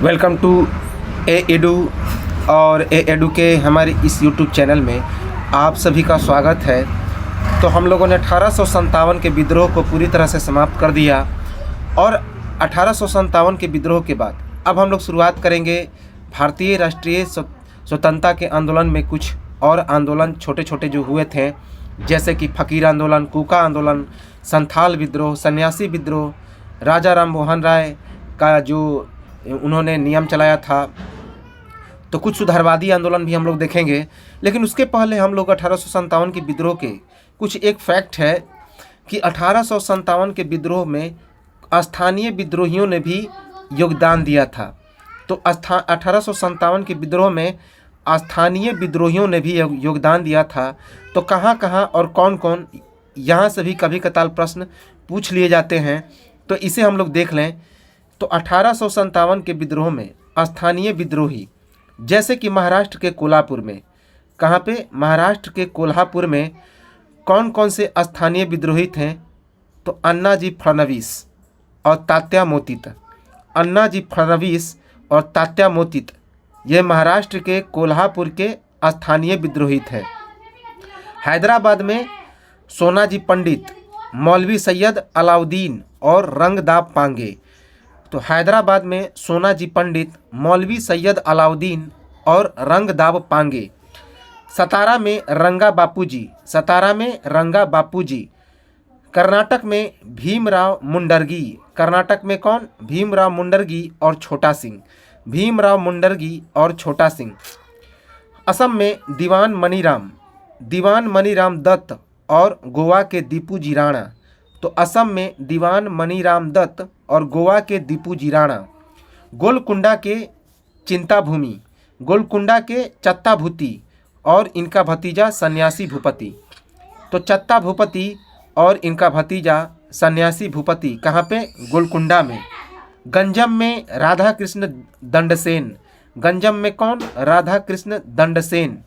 Welcome to A edu और ए edu के हमारे इस यूट्यूब चैनल में आप सभी का स्वागत है। तो हम लोगों ने 1857 के विद्रोह को पूरी तरह से समाप्त कर दिया और 1857 के विद्रोह के बाद अब हम लोग शुरुआत करेंगे भारतीय राष्ट्रीय स्वतंत्रता के आंदोलन में कुछ और आंदोलन छोटे छोटे जो हुए थे, जैसे कि फ़कीर आंदोलन, कूका आंदोलन, संथाल विद्रोह, सन्यासी विद्रोह, राजा राम मोहन राय का जो उन्होंने नियम चलाया था, तो कुछ सुधारवादी आंदोलन भी हम लोग देखेंगे। लेकिन उसके पहले हम लोग 1857 के विद्रोह के कुछ एक फैक्ट है कि 1857 के विद्रोह में स्थानीय विद्रोहियों ने भी योगदान दिया था। तो 1857 के विद्रोह में स्थानीय विद्रोहियों ने भी योगदान दिया था। तो कहाँ कहाँ और कौन कौन, यहाँ से भी कभी कताल प्रश्न पूछ लिए जाते हैं, तो इसे हम लोग देख लें। तो 1857 के विद्रोह में स्थानीय विद्रोही जैसे कि महाराष्ट्र के कोल्हापुर में, कहाँ पे, महाराष्ट्र के कोल्हापुर में कौन कौन से स्थानीय विद्रोही थे? तो अन्नाजी फडणवीस और तात्या मोतित। अन्नाजी फडणवीस और तात्या मोतित ये महाराष्ट्र के कोल्हापुर के स्थानीय विद्रोही थे। हैदराबाद में सोनाजी पंडित, मौलवी सैयद अलाउद्दीन और रंगदाब पांगे। तो हैदराबाद में सोनाजी पंडित, मौलवी सैयद अलाउद्दीन और रंगदाब पांगे। सतारा में रंगा बापूजी, सतारा में रंगा बापूजी। कर्नाटक में भीमराव मुंडरगी, कर्नाटक में कौन? भीमराव मुंडरगी और छोटा सिंह, भीमराव मुंडरगी और छोटा सिंह। असम में दीवान मनीराम, दीवान मनीराम दत्त और गोवा के दीपूजी राणा। तो असम में दीवान मनीराम दत्त और गोवा के दीपूजी राणा। गोलकुंडा के चिंताभूमि, गोलकुंडा के चत्ता भूति और इनका भतीजा सन्यासी भूपति। तो चत्ता भूपति और इनका भतीजा सन्यासी भूपति कहाँ पे? गोलकुंडा में। गंजम में राधा कृष्ण दंडसेन, गंजम में कौन? राधा कृष्ण दंडसेन।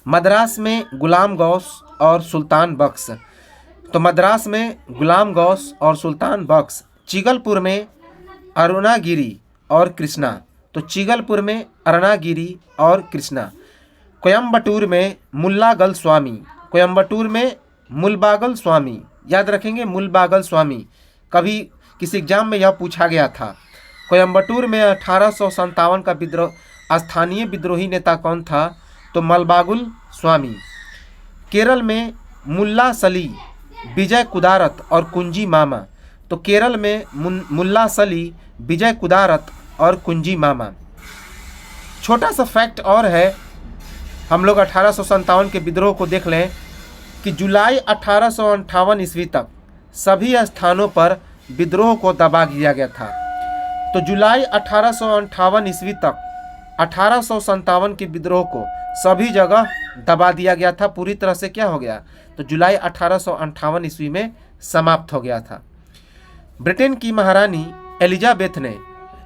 मद्रास में गुलाम गौस और सुल्तान बख्श। तो मद्रास में गुलाम गौस और सुल्तान बख्श। चिगलपुर में अरुणागिरी और कृष्णा। तो चिगलपुर में अरुणागिरी और कृष्णा। कोयम्बटूर में मुल्लागल स्वामी, कोयम्बटूर में मुलबागल स्वामी, याद रखेंगे मुलबागल स्वामी, कभी किसी एग्जाम में यह पूछा गया था। कोयम्बटूर में 1857 का विद्रोह स्थानीय विद्रोही नेता कौन था? तो मलबागुल स्वामी। केरल में मुल्ला सली, विजय कुदारत और कुंजी मामा। तो केरल में मुल्ला सली, विजय कुदारत और कुंजी मामा। छोटा सा फैक्ट और है, हम लोग 1857 के विद्रोह को देख लें कि जुलाई 1858 ईस्वी तक सभी स्थानों पर विद्रोह को दबा दिया गया था। तो जुलाई 1858 ईस्वी तक 1857 के विद्रोह को सभी जगह दबा दिया गया था। पूरी तरह से क्या हो गया? तो जुलाई 1858 ईस्वी में समाप्त हो गया था। ब्रिटेन की महारानी एलिजाबेथ ने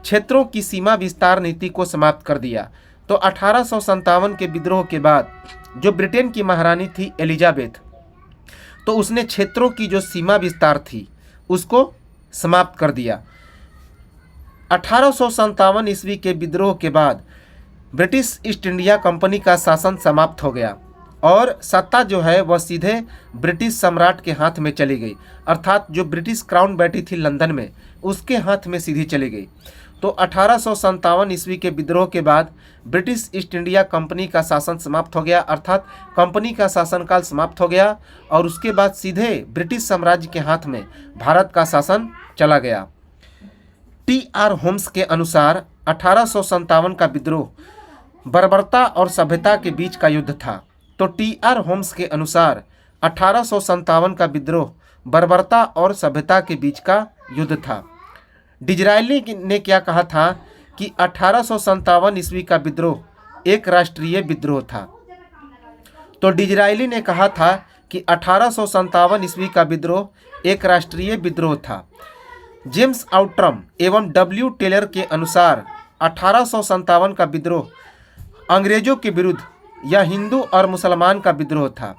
क्षेत्रों की सीमा विस्तार नीति को समाप्त कर दिया। तो 1857 के विद्रोह के बाद जो ब्रिटेन की महारानी थी एलिजाबेथ, तो उसने क्षेत्रों की जो सीमा विस्तार थी उसको समाप्त कर दिया। 1857 ईस्वी के विद्रोह के बाद ब्रिटिश ईस्ट इंडिया कंपनी का शासन समाप्त हो गया और सत्ता जो है वह सीधे ब्रिटिश सम्राट के हाथ में चली गई, अर्थात जो ब्रिटिश क्राउन बैठी थी लंदन में उसके हाथ में सीधी चली गई। तो 1857 ईस्वी के विद्रोह के बाद ब्रिटिश ईस्ट इंडिया कंपनी का शासन समाप्त हो गया, अर्थात कंपनी का शासनकाल समाप्त हो गया और उसके बाद सीधे ब्रिटिश साम्राज्य के हाथ में भारत का शासन चला गया। टी.आर. होम्स के अनुसार 1857 का विद्रोह बर्बरता और सभ्यता के बीच का युद्ध था। तो टी.आर. होम्स के अनुसार 1857 का विद्रोह बर्बरता और सभ्यता के बीच का युद्ध था। डिजरायली ने क्या कहा था कि 1857 ईस्वी का विद्रोह एक राष्ट्रीय विद्रोह था। तो डिजरायली ने कहा था कि 1857 ईस्वी का विद्रोह एक राष्ट्रीय विद्रोह था। जेम्स आउट्रम एवं डब्ल्यू टेलर के अनुसार 1857 का विद्रोह अंग्रेजों के विरुद्ध या हिंदू और मुसलमान का विद्रोह था।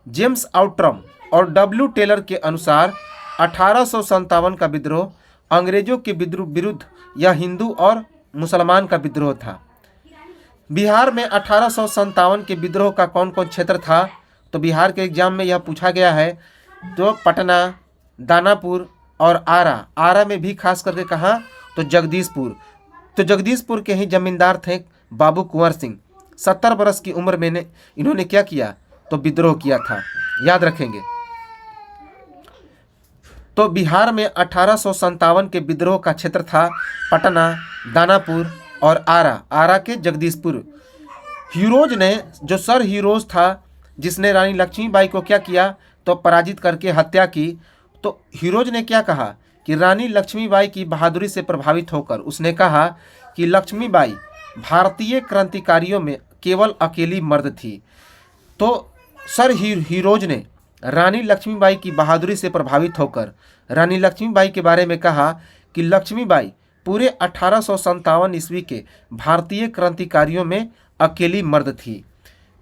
जेम्स आउट्रम और डब्ल्यू टेलर के अनुसार 1857 का विद्रोह अंग्रेजों के विरुद्ध या हिंदू और मुसलमान का विद्रोह था। बिहार में 1857 के विद्रोह का कौन कौन क्षेत्र था? तो बिहार के एग्जाम में यह पूछा गया है। तो पटना, दानापुर और आरा। आरा में भी खास करके कहाँ? तो जगदीशपुर। तो जगदीशपुर के ही जमींदार थे बाबू कुंवर सिंह। 70 बरस की उम्र में इन्होंने क्या किया? तो विद्रोह किया था, याद रखेंगे। तो बिहार में 1857 के विद्रोह का क्षेत्र था पटना, दानापुर और आरा। आरा के जगदीशपुर। हीरोज ने, जो सर हीरोज था, जिसने रानी लक्ष्मीबाई को क्या किया? तो पराजित करके हत्या की। तो हीरोज ने क्या कहा कि रानी लक्ष्मीबाई की बहादुरी से प्रभावित होकर उसने कहा कि लक्ष्मीबाई भारतीय क्रांतिकारियों में केवल अकेली मर्द थी। तो सर हीरोज ने रानी लक्ष्मीबाई की बहादुरी से प्रभावित होकर रानी लक्ष्मीबाई के बारे में कहा कि लक्ष्मीबाई पूरे 1857 ईस्वी के भारतीय क्रांतिकारियों में अकेली मर्द थी।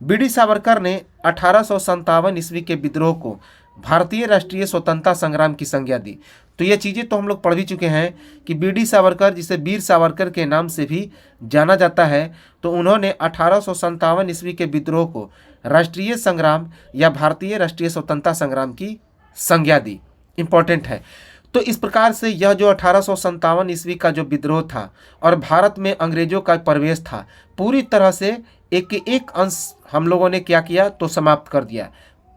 बीडी सावरकर ने 1857 ईस्वी के विद्रोह को भारतीय राष्ट्रीय स्वतंत्रता संग्राम की संज्ञा दी। तो ये चीज़ें तो हम लोग पढ़ भी चुके हैं कि बीडी सावरकर, जिसे वीर सावरकर के नाम से भी जाना जाता है, तो उन्होंने 1857 ईस्वी के विद्रोह को राष्ट्रीय संग्राम या भारतीय राष्ट्रीय स्वतंत्रता संग्राम की संज्ञा दी। इम्पोर्टेंट है। तो इस प्रकार से यह जो 1857 ईस्वी का जो विद्रोह था और भारत में अंग्रेजों का प्रवेश था, पूरी तरह से एक अंश हम लोगों ने क्या किया? तो समाप्त कर दिया।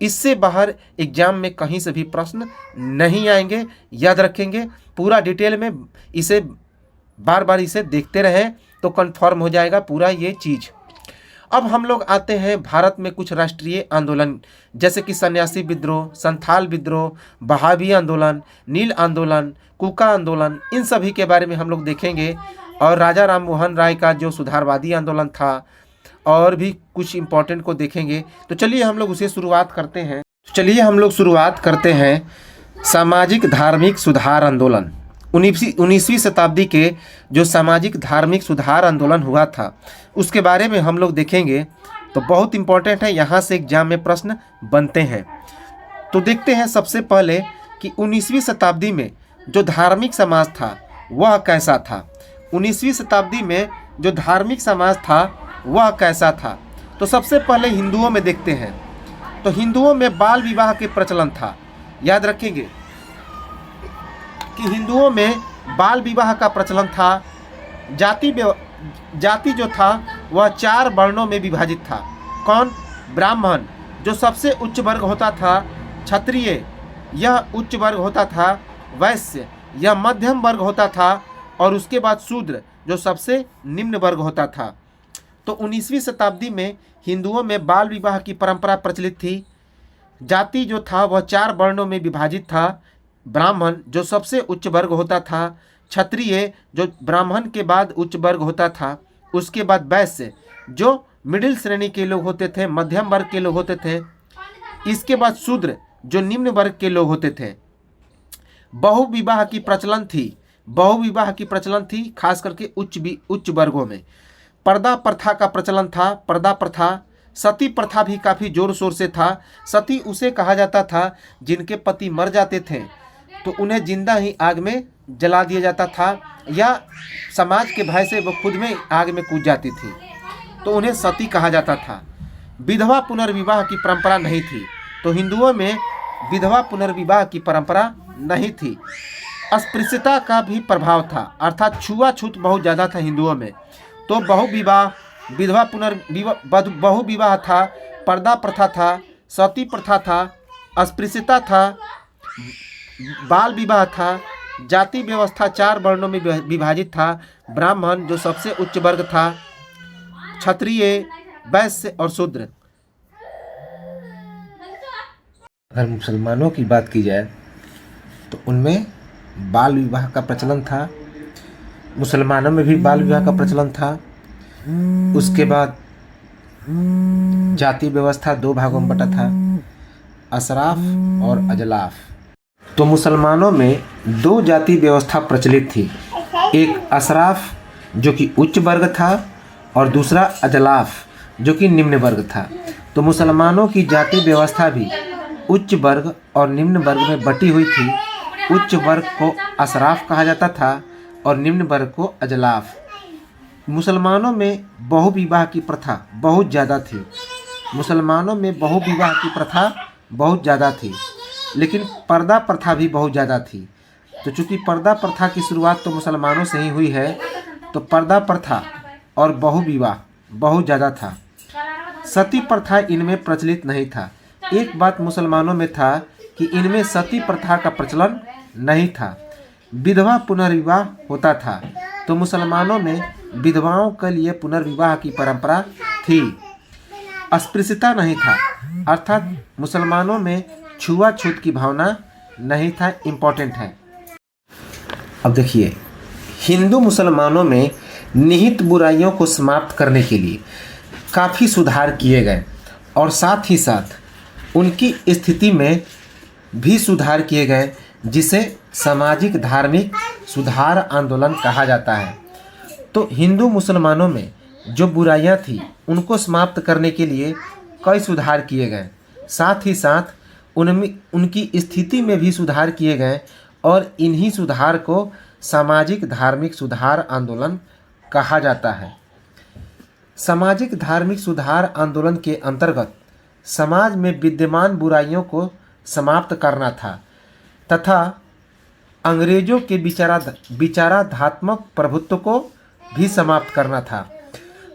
इससे बाहर एग्जाम में कहीं से भी प्रश्न नहीं आएंगे, याद रखेंगे। पूरा डिटेल में इसे बार बार इसे देखते रहें तो कन्फर्म हो जाएगा पूरा ये चीज़। अब हम लोग आते हैं भारत में कुछ राष्ट्रीय आंदोलन, जैसे कि सन्यासी विद्रोह, संथाल विद्रोह, बहावी आंदोलन, नील आंदोलन, कुका आंदोलन, इन सभी के बारे में हम लोग देखेंगे। और राजा राम मोहन राय का जो सुधारवादी आंदोलन था, और भी कुछ इम्पोर्टेंट को देखेंगे। तो चलिए हम लोग उसे शुरुआत करते हैं। सामाजिक धार्मिक सुधार आंदोलन। 19वीं शताब्दी के जो सामाजिक धार्मिक सुधार आंदोलन हुआ था, उसके बारे में हम लोग देखेंगे। तो बहुत इम्पोर्टेंट है, यहाँ से एग्जाम में प्रश्न बनते हैं। तो देखते हैं सबसे पहले कि 19वीं शताब्दी में जो धार्मिक समाज था वह कैसा था। 19वीं शताब्दी में जो धार्मिक समाज था वह कैसा था? तो सबसे पहले हिंदुओं में देखते हैं। तो हिंदुओं में बाल विवाह के प्रचलन था। याद रखेंगे कि हिंदुओं में बाल विवाह का प्रचलन था। जाति जो था वह 4 वर्णों में विभाजित था। कौन? ब्राह्मण, जो सबसे उच्च वर्ग होता था। क्षत्रिय, यह उच्च वर्ग होता था। वैश्य, यह मध्यम वर्ग होता था। और उसके बाद शूद्र, जो सबसे निम्न वर्ग होता था। तो 19वीं शताब्दी में हिंदुओं में बाल विवाह की परंपरा प्रचलित थी। जाति जो था वह 4 वर्णों में विभाजित था। ब्राह्मण, जो सबसे उच्च वर्ग होता था। क्षत्रिय, जो ब्राह्मण के बाद उच्च वर्ग होता था। उसके बाद वैश्य, जो मिडिल श्रेणी के लोग होते थे, मध्यम वर्ग के लोग होते थे। इसके बाद शूद्र, जो निम्न वर्ग के लोग होते थे। बहुविवाह की प्रचलन थी, खास करके उच्च वर्गों में। पर्दा प्रथा का प्रचलन था। पर्दा प्रथा, सती प्रथा भी काफ़ी जोर शोर से था। सती उसे कहा जाता था जिनके पति मर जाते थे तो उन्हें जिंदा ही आग में जला दिया जाता था, या समाज के भय से वो खुद में आग में कूद जाती थी, तो उन्हें सती कहा जाता था। विधवा पुनर्विवाह की परंपरा नहीं थी। तो हिंदुओं में विधवा पुनर्विवाह की परंपरा नहीं थी। अस्पृश्यता का भी प्रभाव था, अर्थात छुआछूत बहुत ज़्यादा था हिंदुओं में। तो बहुविवाह था, पर्दा प्रथा था, सती प्रथा था, अस्पृश्यता था, बाल विवाह था। जाति व्यवस्था 4 वर्णों में विभाजित था। ब्राह्मण, जो सबसे उच्च वर्ग था। क्षत्रिय, वैश्य और शूद्र। अगर मुसलमानों की बात की जाए तो उनमें बाल विवाह का प्रचलन था। मुसलमानों में भी बाल विवाह का प्रचलन था। उसके बाद जाति व्यवस्था 2 भागों में बटा था, अशराफ और अजलाफ। तो मुसलमानों में 2 जाति व्यवस्था प्रचलित थी। एक अशराफ जो कि उच्च वर्ग था और दूसरा अजलाफ जो कि निम्न वर्ग था। तो मुसलमानों की जाति व्यवस्था भी उच्च वर्ग और निम्न वर्ग में बटी हुई थी। उच्च वर्ग को अशराफ कहा जाता था और निम्न वर्ग को अजलाफ। मुसलमानों में बहुविवाह की प्रथा बहुत ज़्यादा थी। मुसलमानों में बहुविवाह की प्रथा बहुत ज़्यादा थी, लेकिन पर्दा प्रथा भी बहुत ज़्यादा थी। तो चूँकि पर्दा प्रथा की शुरुआत तो मुसलमानों से ही हुई है, तो पर्दा प्रथा और बहुविवाह बहुत ज़्यादा था। सती प्रथा इनमें प्रचलित नहीं था। एक बात मुसलमानों में था कि इनमें सती प्रथा का प्रचलन नहीं था। विधवा पुनर्विवाह होता था, तो मुसलमानों में विधवाओं के लिए पुनर्विवाह की परंपरा थी। अस्पृश्यता नहीं था, अर्थात मुसलमानों में छुआछूत की भावना नहीं था। इम्पोर्टेंट है। अब देखिए, हिंदू मुसलमानों में निहित बुराइयों को समाप्त करने के लिए काफ़ी सुधार किए गए और साथ ही साथ उनकी स्थिति में भी सुधार किए गए, जिसे सामाजिक धार्मिक सुधार आंदोलन कहा जाता है। तो हिंदू मुसलमानों में जो बुराइयां थी उनको समाप्त करने के लिए कई सुधार किए गए, साथ ही साथ उनमें उनकी स्थिति में भी सुधार किए गए और इन्हीं सुधार को सामाजिक धार्मिक सुधार आंदोलन कहा जाता है। सामाजिक धार्मिक सुधार आंदोलन के अंतर्गत समाज में विद्यमान बुराइयों को समाप्त करना था तथा अंग्रेजों के विचारात्मक प्रभुत्व को भी समाप्त करना था।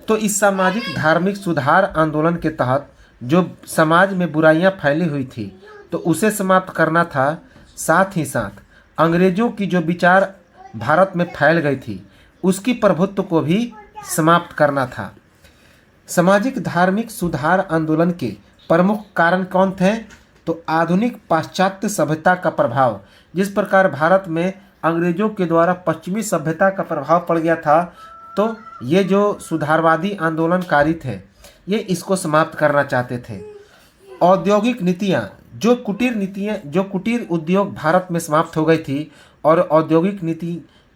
तो इस सामाजिक धार्मिक सुधार आंदोलन के तहत जो समाज में बुराइयां फैली हुई थी तो उसे समाप्त करना था। साथ ही साथ अंग्रेजों की जो विचार भारत में फैल गई थी उसकी प्रभुत्व को भी समाप्त करना था। सामाजिक धार्मिक सुधार आंदोलन के प्रमुख कारण कौन थे? तो आधुनिक पाश्चात्य सभ्यता का प्रभाव। जिस प्रकार भारत में अंग्रेजों के द्वारा पश्चिमी सभ्यता का प्रभाव पड़ गया था, तो ये जो सुधारवादी आंदोलनकारी थे ये इसको समाप्त करना चाहते थे। औद्योगिक नीतियाँ, जो कुटीर उद्योग भारत में समाप्त हो गई थी और औद्योगिक नीति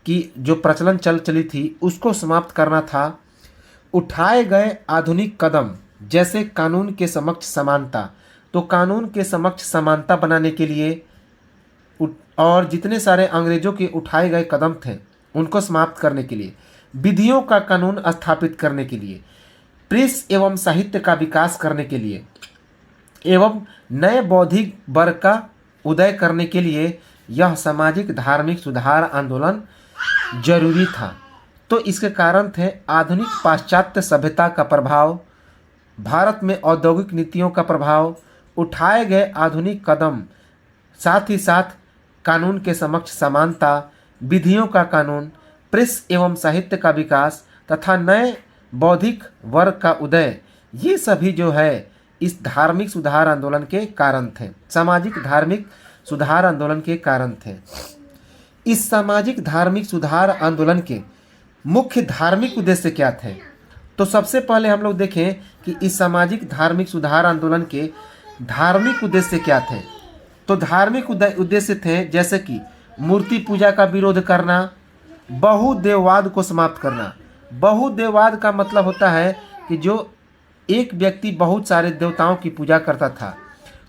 की जो प्रचलन चली थी उसको समाप्त करना था। उठाए गए आधुनिक कदम जैसे कानून के समक्ष समानता, तो कानून के समक्ष समानता बनाने के लिए और जितने सारे अंग्रेजों के उठाए गए कदम थे उनको समाप्त करने के लिए, विधियों का कानून स्थापित करने के लिए, प्रेस एवं साहित्य का विकास करने के लिए एवं नए बौद्धिक वर्ग का उदय करने के लिए यह सामाजिक धार्मिक सुधार आंदोलन जरूरी था। तो इसके कारण थे आधुनिक पाश्चात्य सभ्यता का प्रभाव, भारत में औद्योगिक नीतियों का प्रभाव, उठाए गए आधुनिक कदम, साथ ही साथ कानून के समक्ष समानता, विधियों का कानून, प्रेस एवं साहित्य का विकास तथा नए बौद्धिक वर्ग का उदय, ये सभी जो है इस धार्मिक सुधार आंदोलन के कारण थे, सामाजिक धार्मिक सुधार आंदोलन के कारण थे। इस सामाजिक धार्मिक सुधार आंदोलन के मुख्य धार्मिक उद्देश्य क्या थे? तो सबसे पहले हम लोग देखें कि इस सामाजिक धार्मिक सुधार आंदोलन के धार्मिक उद्देश्य क्या थे। तो धार्मिक उद्देश्य थे जैसे कि मूर्ति पूजा का विरोध करना, बहुदेववाद को समाप्त करना। बहुदेववाद का मतलब होता है कि जो एक व्यक्ति बहुत सारे देवताओं की पूजा करता था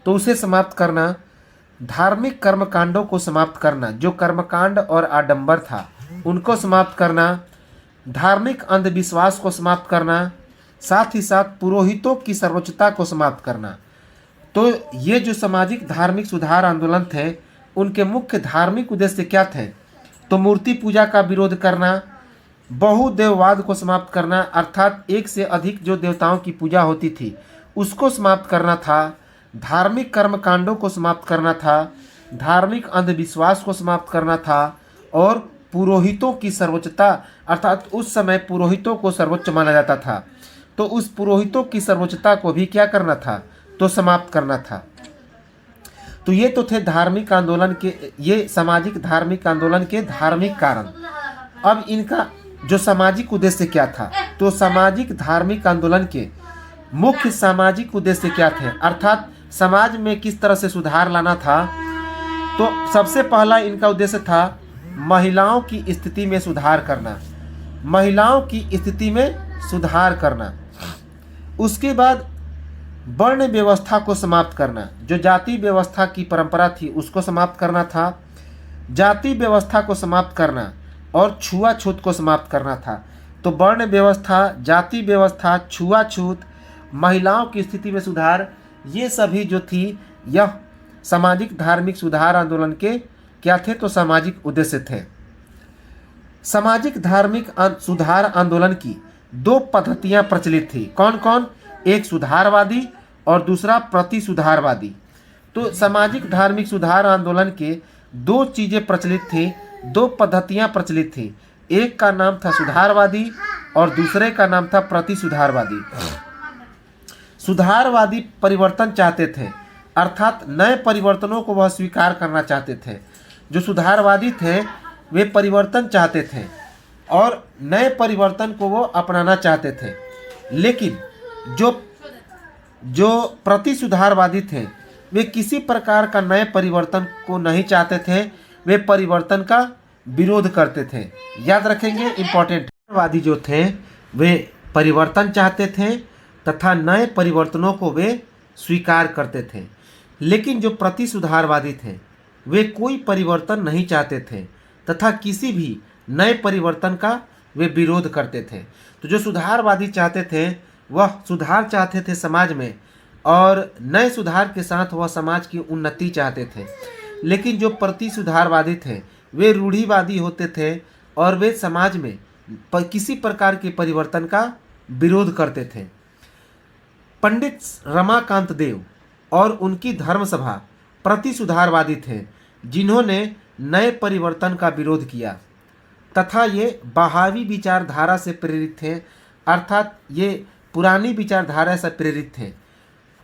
तो उसे समाप्त करना। धार्मिक कर्मकांडों को समाप्त करना, जो कर्मकांड और आडंबर था उनको समाप्त करना। धार्मिक अंधविश्वास को समाप्त करना, साथ ही साथ पुरोहितों की सर्वोच्चता को समाप्त करना। तो ये जो सामाजिक धार्मिक सुधार आंदोलन थे उनके मुख्य धार्मिक उद्देश्य क्या थे? तो मूर्ति पूजा का विरोध करना, बहुदेववाद को समाप्त करना, अर्थात एक से अधिक जो देवताओं की पूजा होती थी उसको समाप्त करना था। धार्मिक कर्मकांडों को समाप्त करना था, धार्मिक अंधविश्वास को समाप्त करना था और पुरोहितों की सर्वोच्चता, अर्थात उस समय पुरोहितों को सर्वोच्च माना जाता था, तो उस पुरोहितों की सर्वोच्चता को भी क्या करना था? तो समाप्त करना था। तो ये तो थे धार्मिक आंदोलन के, ये सामाजिक धार्मिक आंदोलन के धार्मिक कारण। अब इनका जो सामाजिक उद्देश्य क्या था? तो सामाजिक धार्मिक आंदोलन के मुख्य सामाजिक उद्देश्य क्या थे, अर्थात समाज में किस तरह से सुधार लाना था? तो सबसे पहला इनका उद्देश्य था महिलाओं की स्थिति में सुधार करना, महिलाओं की स्थिति में सुधार करना। उसके बाद वर्ण व्यवस्था को समाप्त करना, जो जाति व्यवस्था की परंपरा थी उसको समाप्त करना था। जाति व्यवस्था को समाप्त करना और छुआछूत को समाप्त करना था। तो वर्ण व्यवस्था, जाति व्यवस्था, छुआछूत, महिलाओं की स्थिति में सुधार, ये सभी जो थी यह सामाजिक धार्मिक सुधार आंदोलन के क्या थे, तो सामाजिक उद्देश्य थे। सामाजिक धार्मिक सुधार आंदोलन की दो पद्धतियां प्रचलित थी। कौन कौन? एक सुधारवादी और दूसरा प्रति सुधारवादी। तो सामाजिक धार्मिक सुधार आंदोलन के दो चीजें प्रचलित थी, दो पद्धतियां प्रचलित थी। एक का नाम था सुधारवादी और दूसरे का नाम था प्रति सुधारवादी। सुधारवादी परिवर्तन चाहते थे, अर्थात नए परिवर्तनों को वह स्वीकार करना चाहते थे। जो सुधारवादी थे वे परिवर्तन चाहते थे और नए परिवर्तन को वो अपनाना चाहते थे। लेकिन जो प्रति सुधारवादी थे वे किसी प्रकार का नए परिवर्तन को नहीं चाहते थे, वे परिवर्तन का विरोध करते थे। याद रखेंगे, इंपॉर्टेंट। वादी जो थे वे परिवर्तन चाहते थे तथा नए परिवर्तनों को वे स्वीकार करते थे। लेकिन जो प्रति सुधारवादी थे वे कोई परिवर्तन नहीं चाहते थे तथा किसी भी नए परिवर्तन का वे विरोध करते थे। तो जो सुधारवादी चाहते थे वह सुधार चाहते थे समाज में, और नए सुधार के साथ वह समाज की उन्नति चाहते थे। लेकिन जो प्रति सुधारवादी थे वे रूढ़िवादी होते थे और वे समाज में किसी प्रकार के परिवर्तन का विरोध करते थे। पंडित रमाकांत देव और उनकी धर्मसभा प्रति सुधारवादी थे, जिन्होंने नए परिवर्तन का विरोध किया तथा ये बहावी विचारधारा से प्रेरित थे, अर्थात ये पुरानी विचारधारा से प्रेरित थे।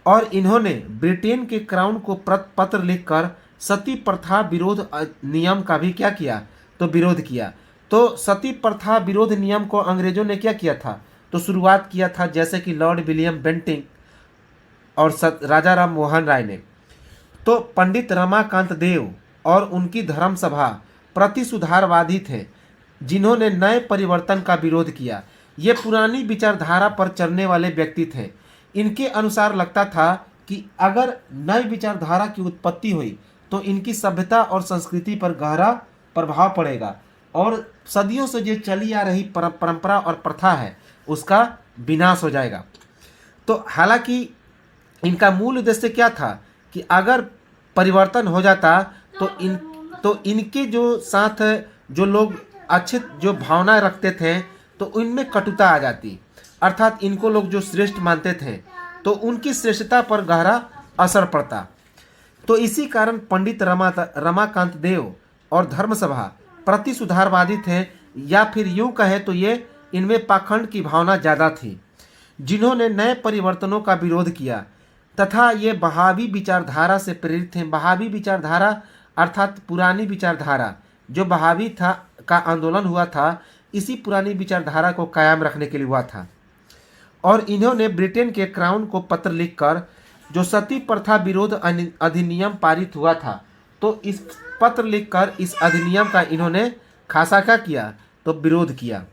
और इन्होंने ब्रिटेन के क्राउन को पत्र लिखकर सती प्रथा विरोध नियम का भी क्या किया, तो विरोध किया। तो सती प्रथा विरोध नियम को अंग्रेजों ने क्या किया था, तो शुरुआत किया था, जैसे कि लॉर्ड विलियम बेंटिंग और राजा राम मोहन राय ने। तो पंडित रमाकांत देव और उनकी धर्मसभा प्रति सुधारवादी थे, जिन्होंने नए परिवर्तन का विरोध किया। ये पुरानी विचारधारा पर चलने वाले व्यक्ति थे। इनके अनुसार लगता था कि अगर नई विचारधारा की उत्पत्ति हुई तो इनकी सभ्यता और संस्कृति पर गहरा प्रभाव पड़ेगा और सदियों से जो चली आ रही परंपरा और प्रथा है उसका विनाश हो जाएगा। तो हालांकि इनका मूल उद्देश्य क्या था कि अगर परिवर्तन हो जाता तो इनके जो साथ जो लोग अच्छे जो भावना रखते थे तो उनमें कटुता आ जाती, अर्थात इनको लोग जो श्रेष्ठ मानते थे तो उनकी श्रेष्ठता पर गहरा असर पड़ता। तो इसी कारण पंडित रमाकांत देव और धर्मसभा प्रति सुधारवादी थे, या फिर यूँ कहे तो ये इनमें पाखंड की भावना ज़्यादा थी, जिन्होंने नए परिवर्तनों का विरोध किया तथा ये बहावी विचारधारा से प्रेरित थे। बहावी विचारधारा अर्थात पुरानी विचारधारा, जो बहावी था का आंदोलन हुआ था, इसी पुरानी विचारधारा को कायम रखने के लिए हुआ था। और इन्होंने ब्रिटेन के क्राउन को पत्र लिखकर जो सती प्रथा विरोध अधिनियम पारित हुआ था, तो इस पत्र लिखकर इस अधिनियम का इन्होंने खासा क्या किया, तो विरोध किया।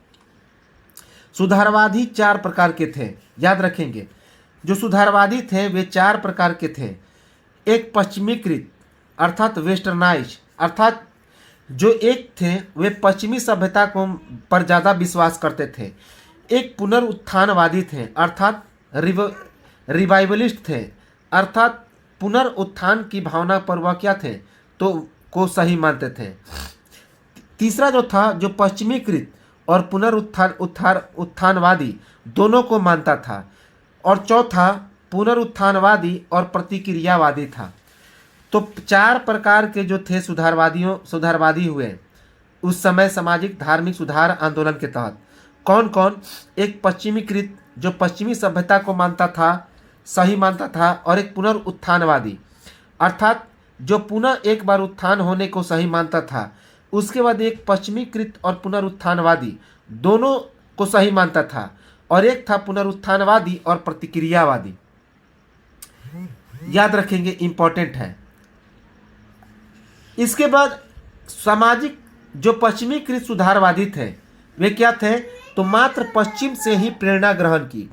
सुधारवादी चार प्रकार के थे, याद रखेंगे। जो सुधारवादी थे वे चार प्रकार के थे। एक पश्चिमीकृत अर्थात वेस्टर्नाइज, अर्थात जो एक थे वे पश्चिमी सभ्यता को पर ज़्यादा विश्वास करते थे। एक पुनरुत्थानवादी थे, अर्थात रिवाइवलिस्ट थे, अर्थात पुनरुत्थान की भावना पर वह क्या थे, तो को सही मानते थे। तीसरा जो था जो पश्चिमीकृत और उत्थानवादी दोनों को मानता था। और चौथा पुनरुत्थानवादी और प्रतिक्रियावादी था। तो चार प्रकार के जो थे सुधारवादी हुए उस समय सामाजिक धार्मिक सुधार आंदोलन के तहत। कौन कौन? एक पश्चिमीकृत जो पश्चिमी सभ्यता को मानता था, सही मानता था, और एक पुनरुत्थानवादी अर्थात जो पुनः एक बार उत्थान होने को सही मानता था। उसके बाद एक पश्चिमीकृत और पुनरुत्थानवादी दोनों को सही मानता था, और एक था पुनरुत्थानवादी और प्रतिक्रियावादी। याद रखेंगे, इंपॉर्टेंट है। इसके बाद सामाजिक जो पश्चिमीकृत सुधारवादी थे वे क्या थे, तो मात्र पश्चिम से ही प्रेरणा ग्रहण की।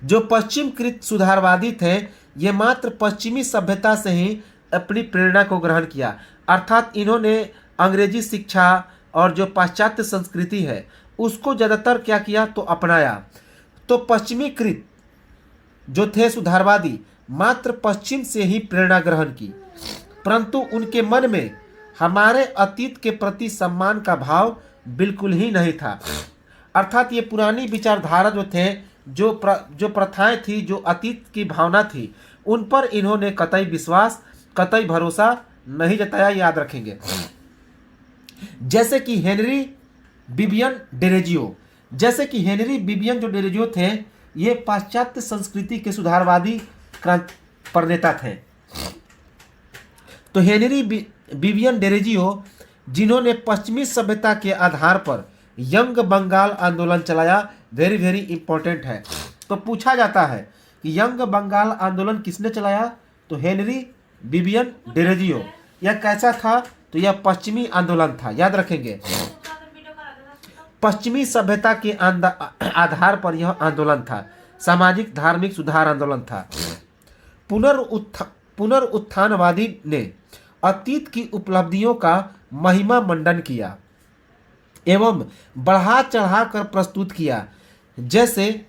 जो पश्चिमकृत सुधारवादी थे ये मात्र पश्चिमी सभ्यता से ही अपनी प्रेरणा को ग्रहण किया, अर्थात इन्होंने अंग्रेजी शिक्षा और जो पाश्चात्य संस्कृति है उसको ज़्यादातर क्या किया तो अपनाया। तो पश्चिमीकृत जो थे सुधारवादी मात्र पश्चिम से ही प्रेरणा ग्रहण की, परंतु उनके मन में हमारे अतीत के प्रति सम्मान का भाव बिल्कुल ही नहीं था। अर्थात ये पुरानी विचारधारा जो थे, जो प्रथाएं थी, जो अतीत की भावना थी, उन पर इन्होंने कतई विश्वास, कतई भरोसा नहीं जताया। याद रखेंगे। जैसे कि हेनरी विवियन डेरेजियो, जो डेरेजियो थे, ये पाश्चात्य संस्कृति के सुधारवादी प्रणेता थे। तो हेनरी विवियन डेरेजियो, जिन्होंने पश्चिमी सभ्यता के आधार पर यंग बंगाल आंदोलन चलाया, वेरी वेरी इंपॉर्टेंट है। तो पूछा जाता है कि यंग बंगाल आंदोलन किसने चलाया, तो हेनरी विवियन डेरेजियो। यह कैसा था, तो यह पश्चिमी आंदोलन था। याद रखेंगे, पश्चिमी सभ्यता के आधार पर यह आंदोलन था, सामाजिक धार्मिक सुधार आंदोलन था। पुनरुत्थानवादी ने अतीत की उपलब्धियों का महिमा मंडन किया एवं बढ़ा चढ़ा कर प्रस्तुत किया, जैसे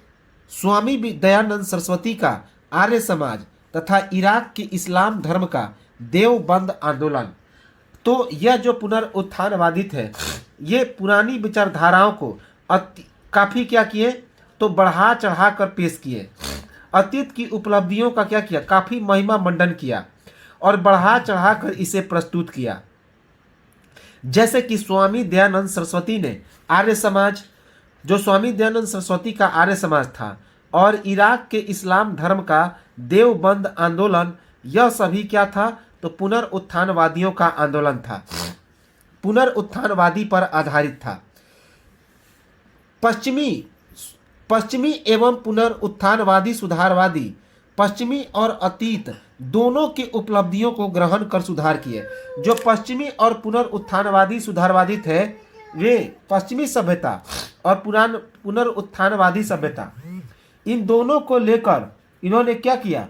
स्वामी दयानंद सरस्वती का आर्य समाज तथा इराक के इस्लाम धर्म का देवबंद आंदोलन। तो यह जो पुनरुत्थानवादी थे, ये पुरानी विचारधाराओं को काफ़ी क्या किए, तो बढ़ा चढ़ा कर पेश किए। अतीत की उपलब्धियों का क्या किया, काफ़ी महिमा मंडन किया और बढ़ा चढ़ा कर इसे प्रस्तुत किया। जैसे कि स्वामी दयानंद सरस्वती ने आर्य समाज, जो स्वामी दयानंद सरस्वती का आर्य समाज था, और इराक के इस्लाम धर्म का देवबंद आंदोलन, यह सभी क्या था, तो पुनरुत्थानवादियों का आंदोलन था, पुनरुत्थानवादी पर आधारित था। पश्चिमी एवं पुनरुत्थानवादी सुधारवादी पश्चिमी और अतीत दोनों की उपलब्धियों को ग्रहण कर सुधार किए। जो पश्चिमी और पुनरुत्थानवादी सुधारवादी थे, वे पश्चिमी सभ्यता और पुनरुत्थानवादी सभ्यता, इन दोनों को लेकर इन्होंने क्या किया,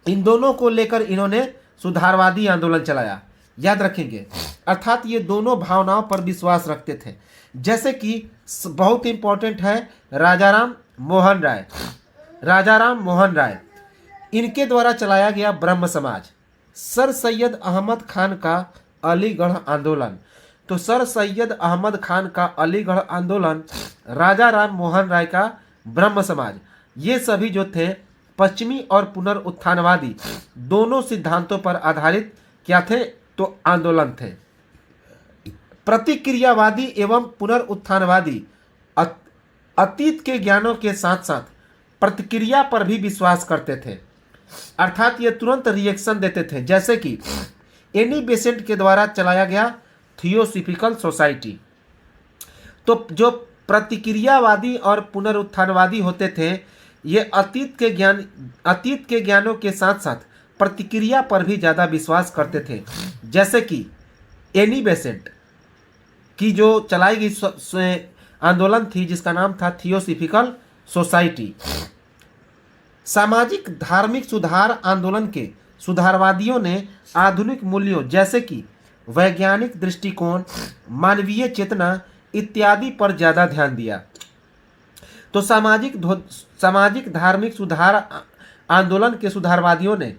इन दोनों को लेकर इन्होंने सुधारवादी आंदोलन चलाया। याद रखेंगे, अर्थात ये दोनों भावनाओं पर विश्वास रखते थे। जैसे कि बहुत इंपॉर्टेंट है राजाराम मोहन राय, इनके द्वारा चलाया गया ब्रह्म समाज, सर सैयद अहमद खान का अलीगढ़ आंदोलन। तो सर सैयद अहमद खान का अलीगढ़ आंदोलन, राजा राम मोहन राय का ब्रह्म समाज, ये सभी जो थे पश्चिमी और पुनरुत्थानवादी दोनों सिद्धांतों पर आधारित क्या थे, तो आंदोलन थे। प्रतिक्रियावादी एवं पुनरुत्थानवादी अतीत के ज्ञानों के साथ साथ प्रतिक्रिया पर भी विश्वास करते थे, अर्थात ये तुरंत रिएक्शन देते थे। जैसे कि एनी बेसेंट के द्वारा चलाया गया थियोसॉफिकल सोसाइटी। तो जो प्रतिक्रियावादी और पुनरुत्थानवादी होते थे, ये अतीत के ज्ञानों के साथ साथ प्रतिक्रिया पर भी ज़्यादा विश्वास करते थे। जैसे कि एनी बेसेंट की जो चलाई गई आंदोलन थी, जिसका नाम था थियोसॉफिकल सोसाइटी। सामाजिक धार्मिक सुधार आंदोलन के सुधारवादियों ने आधुनिक मूल्यों जैसे कि वैज्ञानिक दृष्टिकोण, मानवीय चेतना इत्यादि पर ज़्यादा ध्यान दिया। तो सामाजिक धार्मिक सुधार आंदोलन के सुधारवादियों ने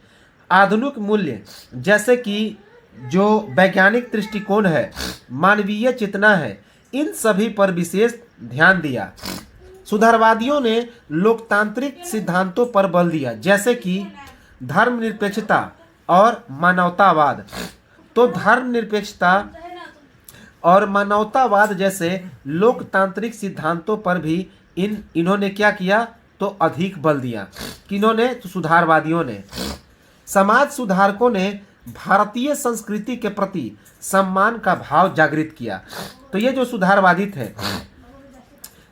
आधुनिक मूल्य जैसे कि जो वैज्ञानिक दृष्टिकोण है, मानवीय चेतना है, इन सभी पर विशेष ध्यान दिया। सुधारवादियों ने लोकतांत्रिक सिद्धांतों पर बल दिया, जैसे कि धर्मनिरपेक्षता और मानवतावाद। तो धर्मनिरपेक्षता और मानवतावाद जैसे लोकतांत्रिक सिद्धांतों पर भी इन्होंने क्या किया, तो अधिक बल दिया। किन्होंने, तो सुधारवादियों ने। समाज सुधारकों ने भारतीय संस्कृति के प्रति सम्मान का भाव जागृत किया। तो ये जो सुधारवादी थे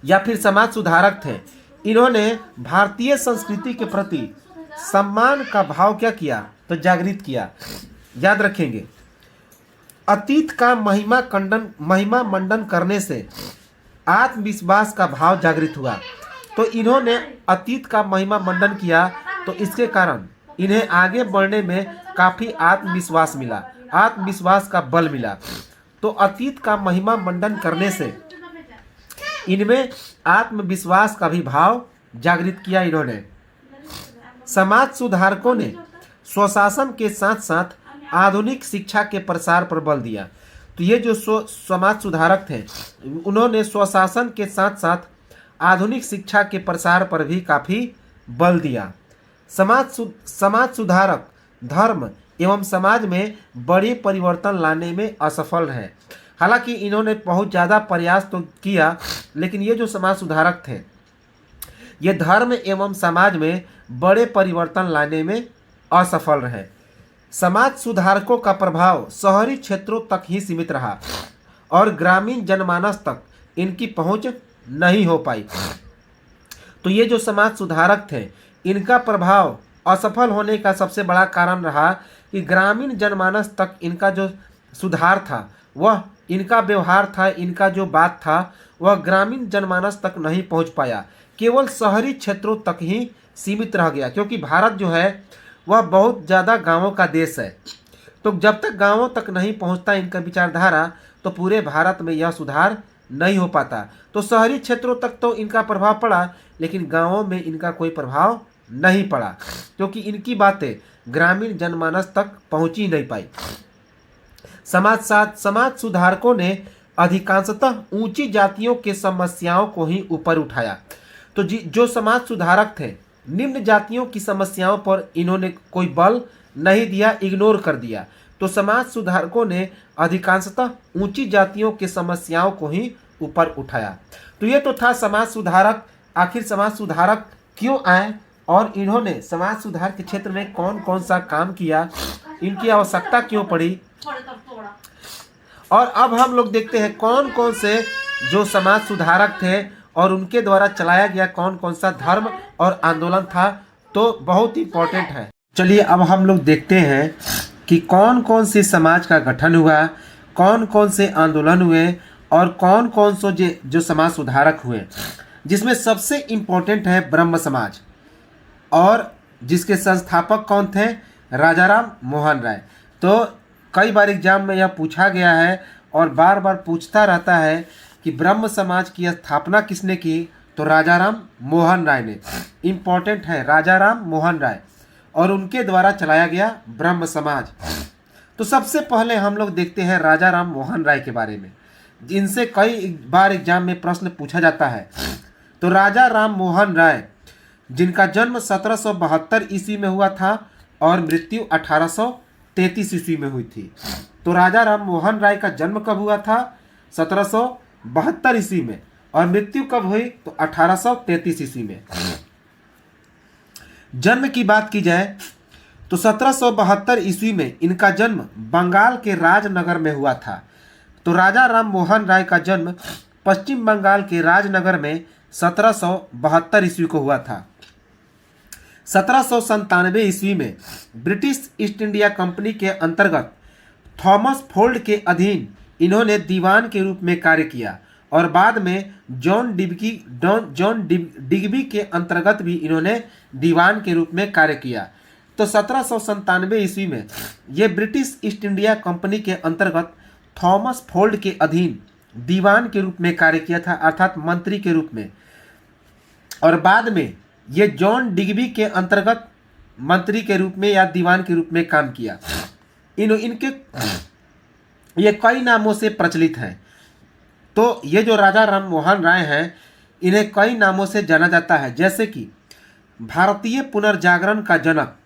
या फिर समाज सुधारक थे, इन्होंने भारतीय संस्कृति के प्रति सम्मान का भाव क्या किया, तो जागृत किया। याद रखेंगे, अतीत का महिमा मंडन करने से आत्मविश्वास का भाव जागृत हुआ। तो इन्होंने अतीत का महिमा मंडन किया, तो इसके कारण इन्हें आगे बढ़ने में काफ़ी आत्मविश्वास मिला, आत्मविश्वास का बल मिला। तो अतीत का महिमा मंडन करने से इनमें आत्मविश्वास का भी भाव जागृत किया इन्होंने। समाज सुधारकों ने स्वशासन के साथ साथ आधुनिक शिक्षा के प्रसार पर बल दिया। तो ये जो समाज सुधारक थे उन्होंने स्वशासन के साथ साथ आधुनिक शिक्षा के प्रसार पर भी काफ़ी बल दिया। समाज सुधारक धर्म एवं समाज में बड़े परिवर्तन लाने में असफल रहे। हालांकि इन्होंने बहुत ज़्यादा प्रयास तो किया, लेकिन ये जो समाज सुधारक थे ये धर्म एवं समाज में बड़े परिवर्तन लाने में असफल रहे। समाज सुधारकों का प्रभाव शहरी क्षेत्रों तक ही सीमित रहा और ग्रामीण जनमानस तक इनकी पहुंच नहीं हो पाई। तो ये जो समाज सुधारक थे इनका प्रभाव असफल होने का सबसे बड़ा कारण रहा कि ग्रामीण जनमानस तक इनका जो सुधार था, वह इनका व्यवहार था, इनका जो बात था वह ग्रामीण जनमानस तक नहीं पहुंच पाया, केवल शहरी क्षेत्रों तक ही सीमित रह गया। क्योंकि भारत जो है वह बहुत ज़्यादा गांवों का देश है। तो जब तक गांवों तक नहीं पहुंचता इनका विचारधारा तो पूरे भारत में यह सुधार नहीं हो पाता। तो शहरी क्षेत्रों तक तो इनका प्रभाव पड़ा, लेकिन गांवों में इनका कोई प्रभाव नहीं पड़ा, क्योंकि इनकी बातें ग्रामीण जनमानस तक पहुंच ही नहीं पाई। समाज सुधारकों ने अधिकांशतः ऊंची जातियों के समस्याओं को ही ऊपर उठाया। तो जो समाज सुधारक थे निम्न जातियों की समस्याओं पर इन्होंने कोई बल नहीं दिया, इग्नोर कर दिया। तो समाज सुधारकों ने अधिकांशतः ऊंची जातियों के समस्याओं को ही ऊपर उठाया। तो ये तो था समाज सुधारक। आखिर समाज सुधारक क्यों आए और इन्होंने समाज सुधार के क्षेत्र में कौन कौन सा काम किया, इनकी आवश्यकता क्यों पड़ी। और अब हम लोग देखते हैं कौन कौन से जो समाज सुधारक थे और उनके द्वारा चलाया गया कौन कौन सा धर्म और आंदोलन था। तो बहुत इंपॉर्टेंट है। चलिए अब हम लोग देखते हैं कि कौन कौन से समाज का गठन हुआ, कौन कौन से आंदोलन हुए और कौन कौन से जो समाज सुधारक हुए, जिसमें सबसे इम्पोर्टेंट है ब्रह्म समाज, और जिसके संस्थापक कौन थे, राजाराम मोहन राय। तो कई बार एग्जाम में यह पूछा गया है और बार बार पूछता रहता है कि ब्रह्म समाज की स्थापना किसने की, तो राजाराम मोहन राय ने। इम्पोर्टेंट है राजाराम मोहन राय, और उनके द्वारा चलाया गया ब्रह्म समाज। तो सबसे पहले हम लोग देखते हैं राजाराम मोहन राय के बारे में, जिनसे कई बार एग्जाम में प्रश्न पूछा जाता है। तो राजाराम मोहन राय जिनका जन्म 1772 ईस्वी में हुआ था और मृत्यु 1833 ईस्वी में हुई थी। तो राजाराम मोहन राय का जन्म कब हुआ था, 1772 ईस्वी में, और मृत्यु कब हुई, तो 1833 ईस्वी में। जन्म की बात की जाए तो 1772 ईस्वी में इनका जन्म बंगाल के राजनगर में हुआ था। तो राजाराम मोहन राय का जन्म पश्चिम बंगाल के राजनगर में 1772 ईस्वी को हुआ था। 1797 ईस्वी में ब्रिटिश ईस्ट इंडिया कंपनी के अंतर्गत थॉमस फोल्ड के अधीन इन्होंने दीवान के रूप में कार्य किया, और बाद में जॉन डिग्बी के अंतर्गत भी इन्होंने दीवान के रूप में कार्य किया। तो 1797 ईस्वी में ये ब्रिटिश ईस्ट इंडिया कंपनी के अंतर्गत थॉमस फोल्ड के अधीन दीवान के रूप में कार्य किया था, अर्थात मंत्री के रूप में, और बाद में ये जॉन डिग्बी के अंतर्गत मंत्री के रूप में या दीवान के रूप में काम किया। इनके ये कई नामों से प्रचलित हैं। तो ये जो राजाराम मोहन राय हैं इन्हें कई नामों से जाना जाता है, जैसे कि भारतीय पुनर्जागरण का जनक।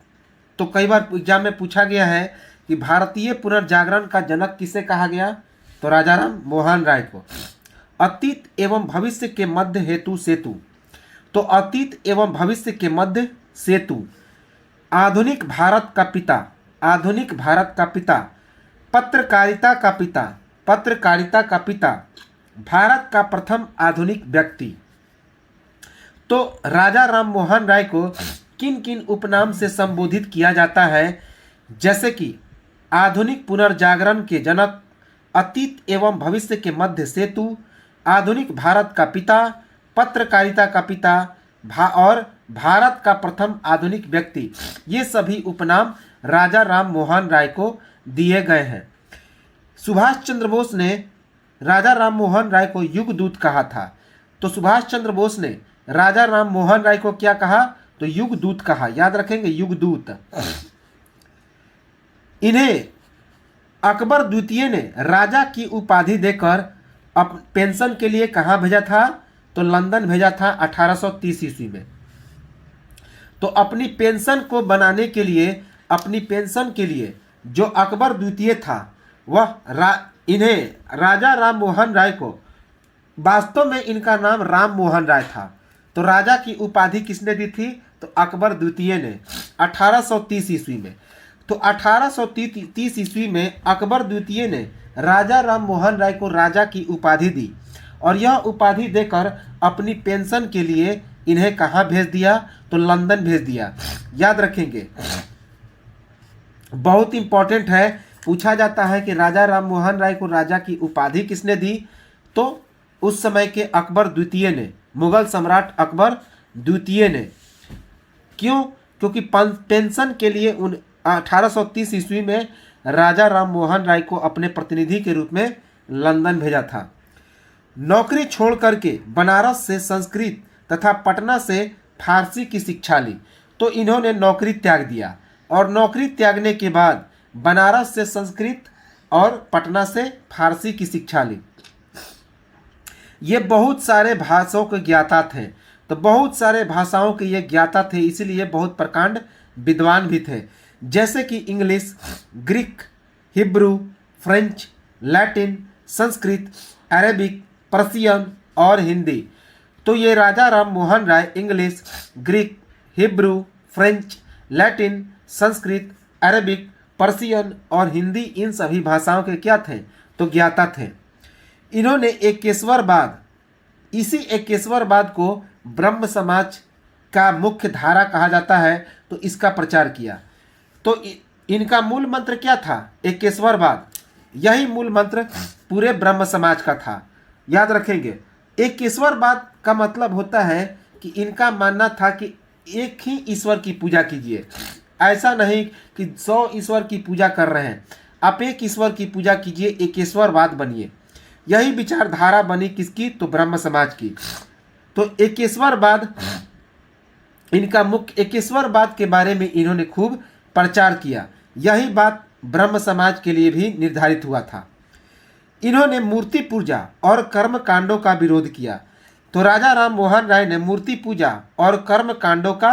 तो कई बार एग्जाम में पूछा गया है कि भारतीय पुनर्जागरण का जनक किसे कहा गया, तो राजाराम मोहन राय को। अतीत एवं भविष्य के मध्य हेतु सेतु, तो अतीत एवं भविष्य के मध्य सेतु। आधुनिक भारत का पिता, आधुनिक भारत का पिता। पत्रकारिता का पिता, पत्रकारिता का पिता। भारत का प्रथम आधुनिक व्यक्ति। तो राजाराम मोहन राय को किन किन उपनाम से संबोधित किया जाता है, जैसे कि आधुनिक पुनर्जागरण के जनक, अतीत एवं भविष्य के मध्य सेतु, आधुनिक भारत का पिता, पत्रकारिता का पिता और भारत का प्रथम आधुनिक व्यक्ति। ये सभी उपनाम राजाराम मोहन राय को दिए गए हैं। सुभाष चंद्र बोस ने राजाराम मोहन राय को युगदूत कहा था। तो सुभाष चंद्र बोस ने राजा राम मोहन राय को क्या कहा? तो युगदूत कहा। याद रखेंगे, युगदूत। इन्हें अकबर द्वितीय ने राजा की उपाधि देकर पेंशन के लिए कहाँ भेजा था? तो लंदन भेजा था 1830 ईस्वी में। तो अपनी पेंशन को बनाने के लिए, अपनी पेंशन के लिए जो अकबर द्वितीय था वह इन्हें राजा राम मोहन राय को, वास्तव में इनका नाम राम मोहन राय था, तो राजा की उपाधि किसने दी थी? तो अकबर द्वितीय ने 1830 ईस्वी में। तो 1830 ईस्वी में अकबर द्वितीय ने राजा राम मोहन राय को राजा की उपाधि दी और यह उपाधि देकर अपनी पेंशन के लिए इन्हें कहाँ भेज दिया? तो लंदन भेज दिया। याद रखेंगे, बहुत इंपॉर्टेंट है, पूछा जाता है कि राजा राम मोहन राय को राजा की उपाधि किसने दी? तो उस समय के अकबर द्वितीय ने, मुगल सम्राट अकबर द्वितीय ने। क्यों? क्योंकि पेंशन के लिए 1830 ईस्वी में राजा राम मोहन राय को अपने प्रतिनिधि के रूप में लंदन भेजा था। नौकरी छोड़ करके बनारस से संस्कृत तथा पटना से फारसी की शिक्षा ली, तो इन्होंने नौकरी त्याग दिया और नौकरी त्यागने के बाद बनारस से संस्कृत और पटना से फारसी की शिक्षा ली। ये बहुत सारे भाषाओं के ज्ञाता थे, तो बहुत सारे भाषाओं के ये ज्ञाता थे, इसीलिए बहुत प्रकांड विद्वान भी थे, जैसे कि English, Greek, Hebrew, French, Latin, Sanskrit, Arabic, Persian और हिंदी। तो ये Raja Ram Mohan Roy English, Greek, Hebrew, French, Latin, Sanskrit, Arabic, Persian और हिंदी, इन सभी भाषाओं के क्या थे? तो ज्ञाता थे। इन्होंने एकेश्वरवाद, इसी एकेश्वरवाद को ब्रह्म समाज का मुख्य धारा कहा जाता है, तो इसका प्रचार किया। तो इनका मूल मंत्र क्या था? एकेश्वरवाद। यही मूल मंत्र पूरे ब्रह्म समाज का था। याद रखेंगे, एकेश्वरवाद का मतलब होता है कि इनका मानना था कि एक ही ईश्वर की पूजा कीजिए, ऐसा नहीं कि 100 ईश्वर की पूजा कर रहे हैं। आप एक ईश्वर की पूजा कीजिए, एकेश्वरवाद बनिए। यही विचारधारा बनी किसकी? तो ब्रह्म समाज की। तो एकेश्वरवाद इनका मुख्य, एकेश्वरवाद के बारे में इन्होंने खूब प्रचार किया। यही बात ब्रह्म समाज के लिए भी निर्धारित हुआ था। इन्होंने मूर्ति पूजा और कर्म कांडों का विरोध किया। तो राजा राम मोहन राय ने मूर्ति पूजा और कर्म कांडों का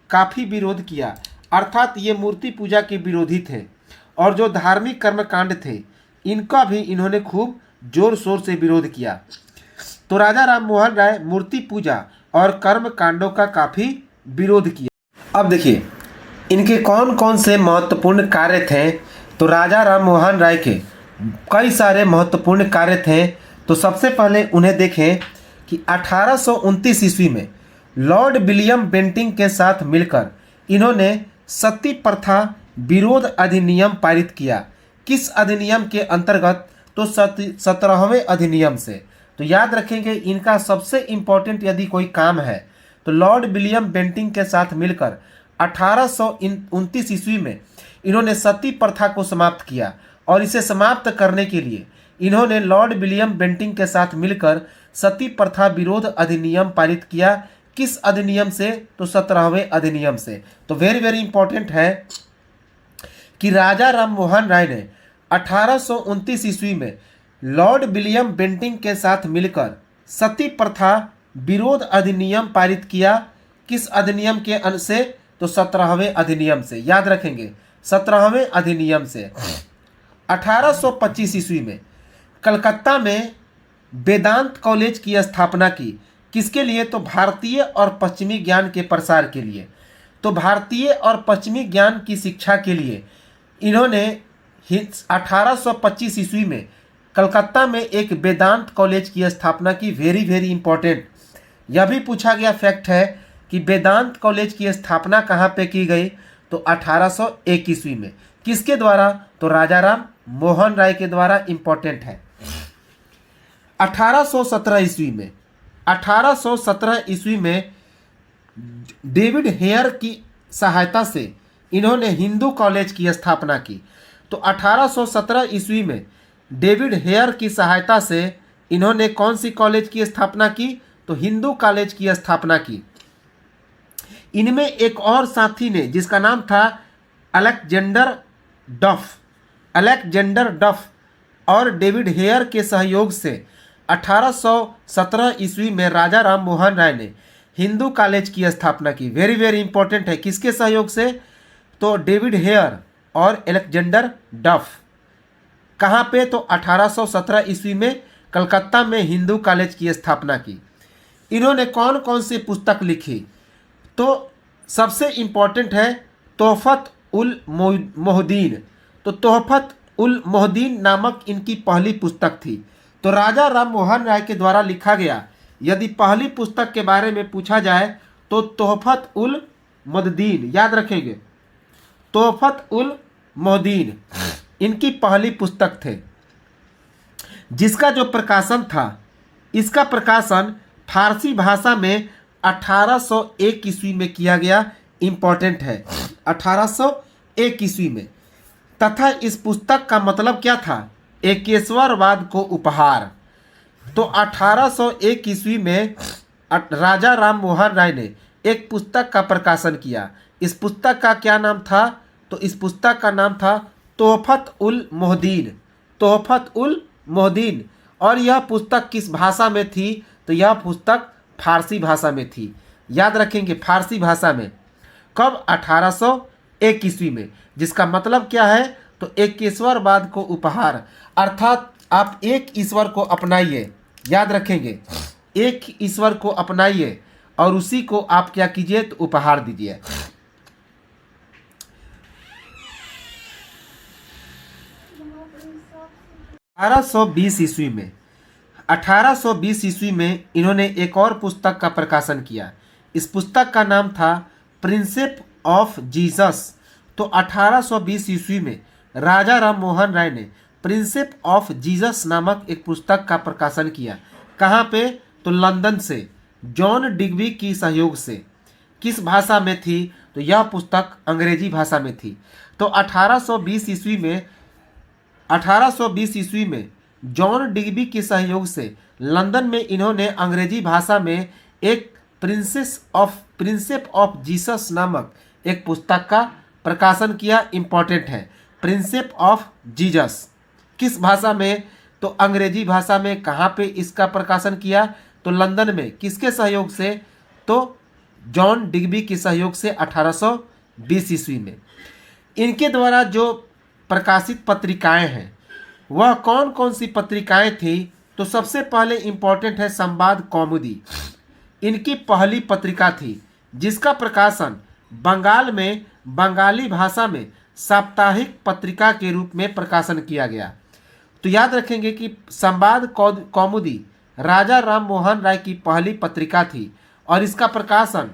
काफ़ी विरोध किया, अर्थात ये मूर्ति पूजा के विरोधी थे और जो धार्मिक कर्म कांड थे इनका भी इन्होंने खूब जोर शोर से विरोध किया। तो राजा राम मोहन राय मूर्ति पूजा और कर्म कांडों का काफ़ी विरोध किया। अब देखिए इनके कौन कौन से महत्वपूर्ण कार्य थे। तो राजा राम मोहन राय के कई सारे महत्वपूर्ण कार्य थे। तो सबसे पहले उन्हें देखें कि 1829 ईस्वी में लॉर्ड विलियम बेंटिंक के साथ मिलकर इन्होंने सती प्रथा विरोध अधिनियम पारित किया। किस अधिनियम के अंतर्गत? तो 17वें अधिनियम से। तो याद रखेंगे, इनका सबसे इम्पोर्टेंट यदि कोई काम है तो लॉर्ड विलियम बेंटिंक के साथ मिलकर 1829 ईस्वी में इन्होंने सती प्रथा को समाप्त किया और इसे समाप्त करने के लिए इन्होंने लॉर्ड विलियम बेंटिंक के साथ मिलकर सती प्रथा विरोध अधिनियम पारित किया। किस अधिनियम से? तो 17वें अधिनियम से। तो वेरी वेरी इंपॉर्टेंट है कि राजा राम मोहन राय ने 1829 ईस्वी में लॉर्ड विलियम बेंटिंक के साथ मिलकर सती प्रथा विरोध अधिनियम पारित किया। किस अधिनियम के से? तो 17वें अधिनियम से। याद रखेंगे, 17वें अधिनियम से। 1825 ईस्वी में कलकत्ता में वेदांत कॉलेज की स्थापना की। किसके लिए? तो भारतीय और पश्चिमी ज्ञान के प्रसार के लिए। तो भारतीय और पश्चिमी ज्ञान की शिक्षा के लिए इन्होंने 1825 ईस्वी में कलकत्ता में एक वेदांत कॉलेज की स्थापना की। वेरी वेरी इंपॉर्टेंट, यह भी पूछा गया फैक्ट है कि वेदांत कॉलेज की स्थापना कहाँ पे की गई? तो 1801 ईस्वी में। किसके द्वारा? तो राजा राम मोहन राय के द्वारा। इंपॉर्टेंट है। 1817 ईस्वी में 1817 ईस्वी में डेविड हेयर की सहायता से इन्होंने हिंदू कॉलेज की स्थापना की। तो 1817 ईस्वी में डेविड हेयर की सहायता से इन्होंने कौन सी कॉलेज की स्थापना की? तो हिंदू कॉलेज की स्थापना की। इनमें एक और साथी ने जिसका नाम था अलेक्जेंडर डफ और डेविड हेयर के सहयोग से 1817 ईस्वी में राजा राम मोहन राय ने हिंदू कॉलेज की स्थापना की। वेरी वेरी इंपॉर्टेंट है, किसके सहयोग से? तो डेविड हेयर और अलेक्जेंडर डफ। कहाँ पे? तो 1817 ईस्वी में कलकत्ता में हिंदू कॉलेज की स्थापना की। इन्होंने कौन कौन सी पुस्तक लिखी? तो सबसे इम्पॉर्टेंट है तोहफत उल मोहद्दीन। तो तोहफत उल मोहद्दीन नामक इनकी पहली पुस्तक थी। तो राजा राम मोहन राय के द्वारा लिखा गया यदि पहली पुस्तक के बारे में पूछा जाए तो तोहफत उल मोहद्दीन, याद रखेंगे, तोहफत उल मोहद्दीन इनकी पहली पुस्तक थे, जिसका जो प्रकाशन था, इसका प्रकाशन फारसी भाषा में 1801 ईस्वी में किया गया। इंपॉर्टेंट है, 1801 ईस्वी में। तथा इस पुस्तक का मतलब क्या था? एकेश्वरवाद को उपहार। तो 1801 ईस्वी में राजा राम मोहन राय ने एक पुस्तक का प्रकाशन किया। इस पुस्तक का क्या नाम था? तो इस पुस्तक का नाम था तोहफत उल मोहद्दीन, तोहफत उल मोहद्दीन। और यह पुस्तक किस भाषा में थी? तो यह पुस्तक फारसी भाषा में थी। याद रखेंगे, फारसी भाषा में। कब? 1801 ईस्वी में। जिसका मतलब क्या है? तो एकेश्वरवाद को उपहार, अर्थात आप एक ईश्वर को अपनाइए। याद रखेंगे, एक ईश्वर को अपनाइए और उसी को आप क्या कीजिए? तो उपहार दीजिए। 1820 ईस्वी में 1820 ईस्वी में इन्होंने एक और पुस्तक का प्रकाशन किया। इस पुस्तक का नाम था प्रिंसेप ऑफ जीसस। तो 1820 ईस्वी में राजा राम मोहन राय ने प्रिंसेप ऑफ जीसस नामक एक पुस्तक का प्रकाशन किया। कहाँ पे? तो लंदन से जॉन डिग्बी की सहयोग से। किस भाषा में थी? तो यह पुस्तक अंग्रेजी भाषा में थी। तो 1820 ईस्वी में जॉन डिग्बी के सहयोग से लंदन में इन्होंने अंग्रेजी भाषा में एक प्रिंसेप ऑफ जीसस नामक एक पुस्तक का प्रकाशन किया। इंपॉर्टेंट है, प्रिंसेप ऑफ जीसस किस भाषा में? तो अंग्रेजी भाषा में। कहाँ पे इसका प्रकाशन किया? तो लंदन में। किसके सहयोग से? तो जॉन डिग्बी के सहयोग से 1820 ईस्वी में। इनके द्वारा जो प्रकाशित पत्रिकाएं हैं वह कौन कौन सी पत्रिकाएं थी? तो सबसे पहले इंपॉर्टेंट है संवाद कौमुदी। इनकी पहली पत्रिका थी जिसका प्रकाशन बंगाल में बंगाली भाषा में साप्ताहिक पत्रिका के रूप में प्रकाशन किया गया। तो याद रखेंगे कि संवाद कौमुदी राजा राम मोहन राय की पहली पत्रिका थी और इसका प्रकाशन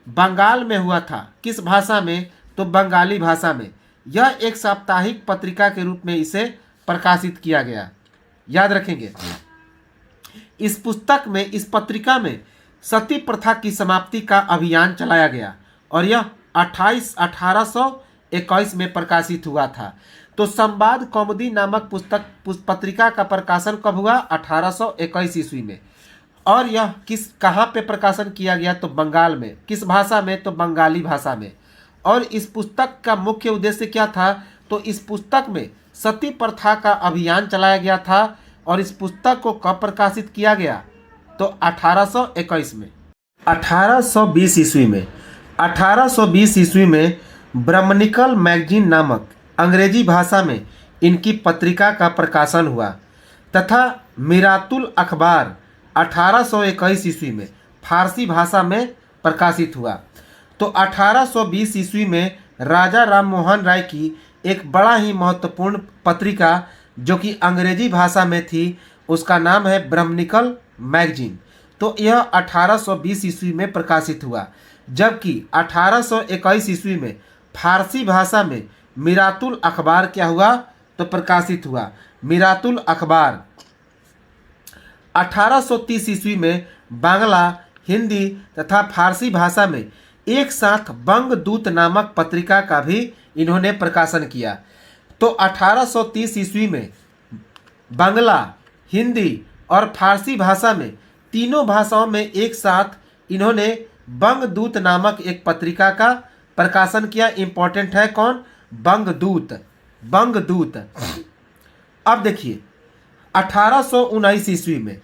बंगाल में हुआ था। किस भाषा में? तो बंगाली भाषा में। यह एक साप्ताहिक पत्रिका के रूप में इसे प्रकाशित किया गया। याद रखेंगे, इस पत्रिका में सती प्रथा की समाप्ति का अभियान चलाया गया और यह 1821 में प्रकाशित हुआ था। तो संवाद कौमुदी नामक पत्रिका का प्रकाशन कब हुआ? 1821 ईस्वी में। और यह कहाँ पे प्रकाशन किया गया? तो बंगाल में। किस भाषा में? तो बंगाली भाषा में। और इस पुस्तक का मुख्य उद्देश्य क्या था? तो इस पुस्तक में सती प्रथा का अभियान चलाया गया था। और इस पुस्तक को कब प्रकाशित किया गया? तो 1821 में। 1820 ईस्वी में ब्रह्मनिकल मैगजीन नामक अंग्रेजी भाषा में इनकी पत्रिका का प्रकाशन हुआ तथा मिरातुल अखबार 1821 ईस्वी में फारसी भाषा में प्रकाशित हुआ। तो 1820 ईस्वी में राजा राम मोहन राय की एक बड़ा ही महत्वपूर्ण पत्रिका जो कि अंग्रेजी भाषा में थी, उसका नाम है ब्रह्मनिकल मैगजीन। तो यह 1820 ईस्वी में प्रकाशित हुआ, जबकि 1821 ईस्वी में फारसी भाषा में मिरातुल अखबार क्या हुआ? तो प्रकाशित हुआ। मिरातुल अखबार 1830 ईस्वी में बांग्ला, हिंदी तथा फारसी भाषा में एक साथ बंगदूत नामक पत्रिका का भी इन्होंने प्रकाशन किया। तो 1830 ईस्वी में बांग्ला, हिंदी और फारसी भाषा में तीनों भाषाओं में एक साथ इन्होंने बंगदूत नामक एक पत्रिका का प्रकाशन किया। इंपॉर्टेंट है कौन? बंगदूत। बंगदूत। अब देखिए 1819 ईस्वी में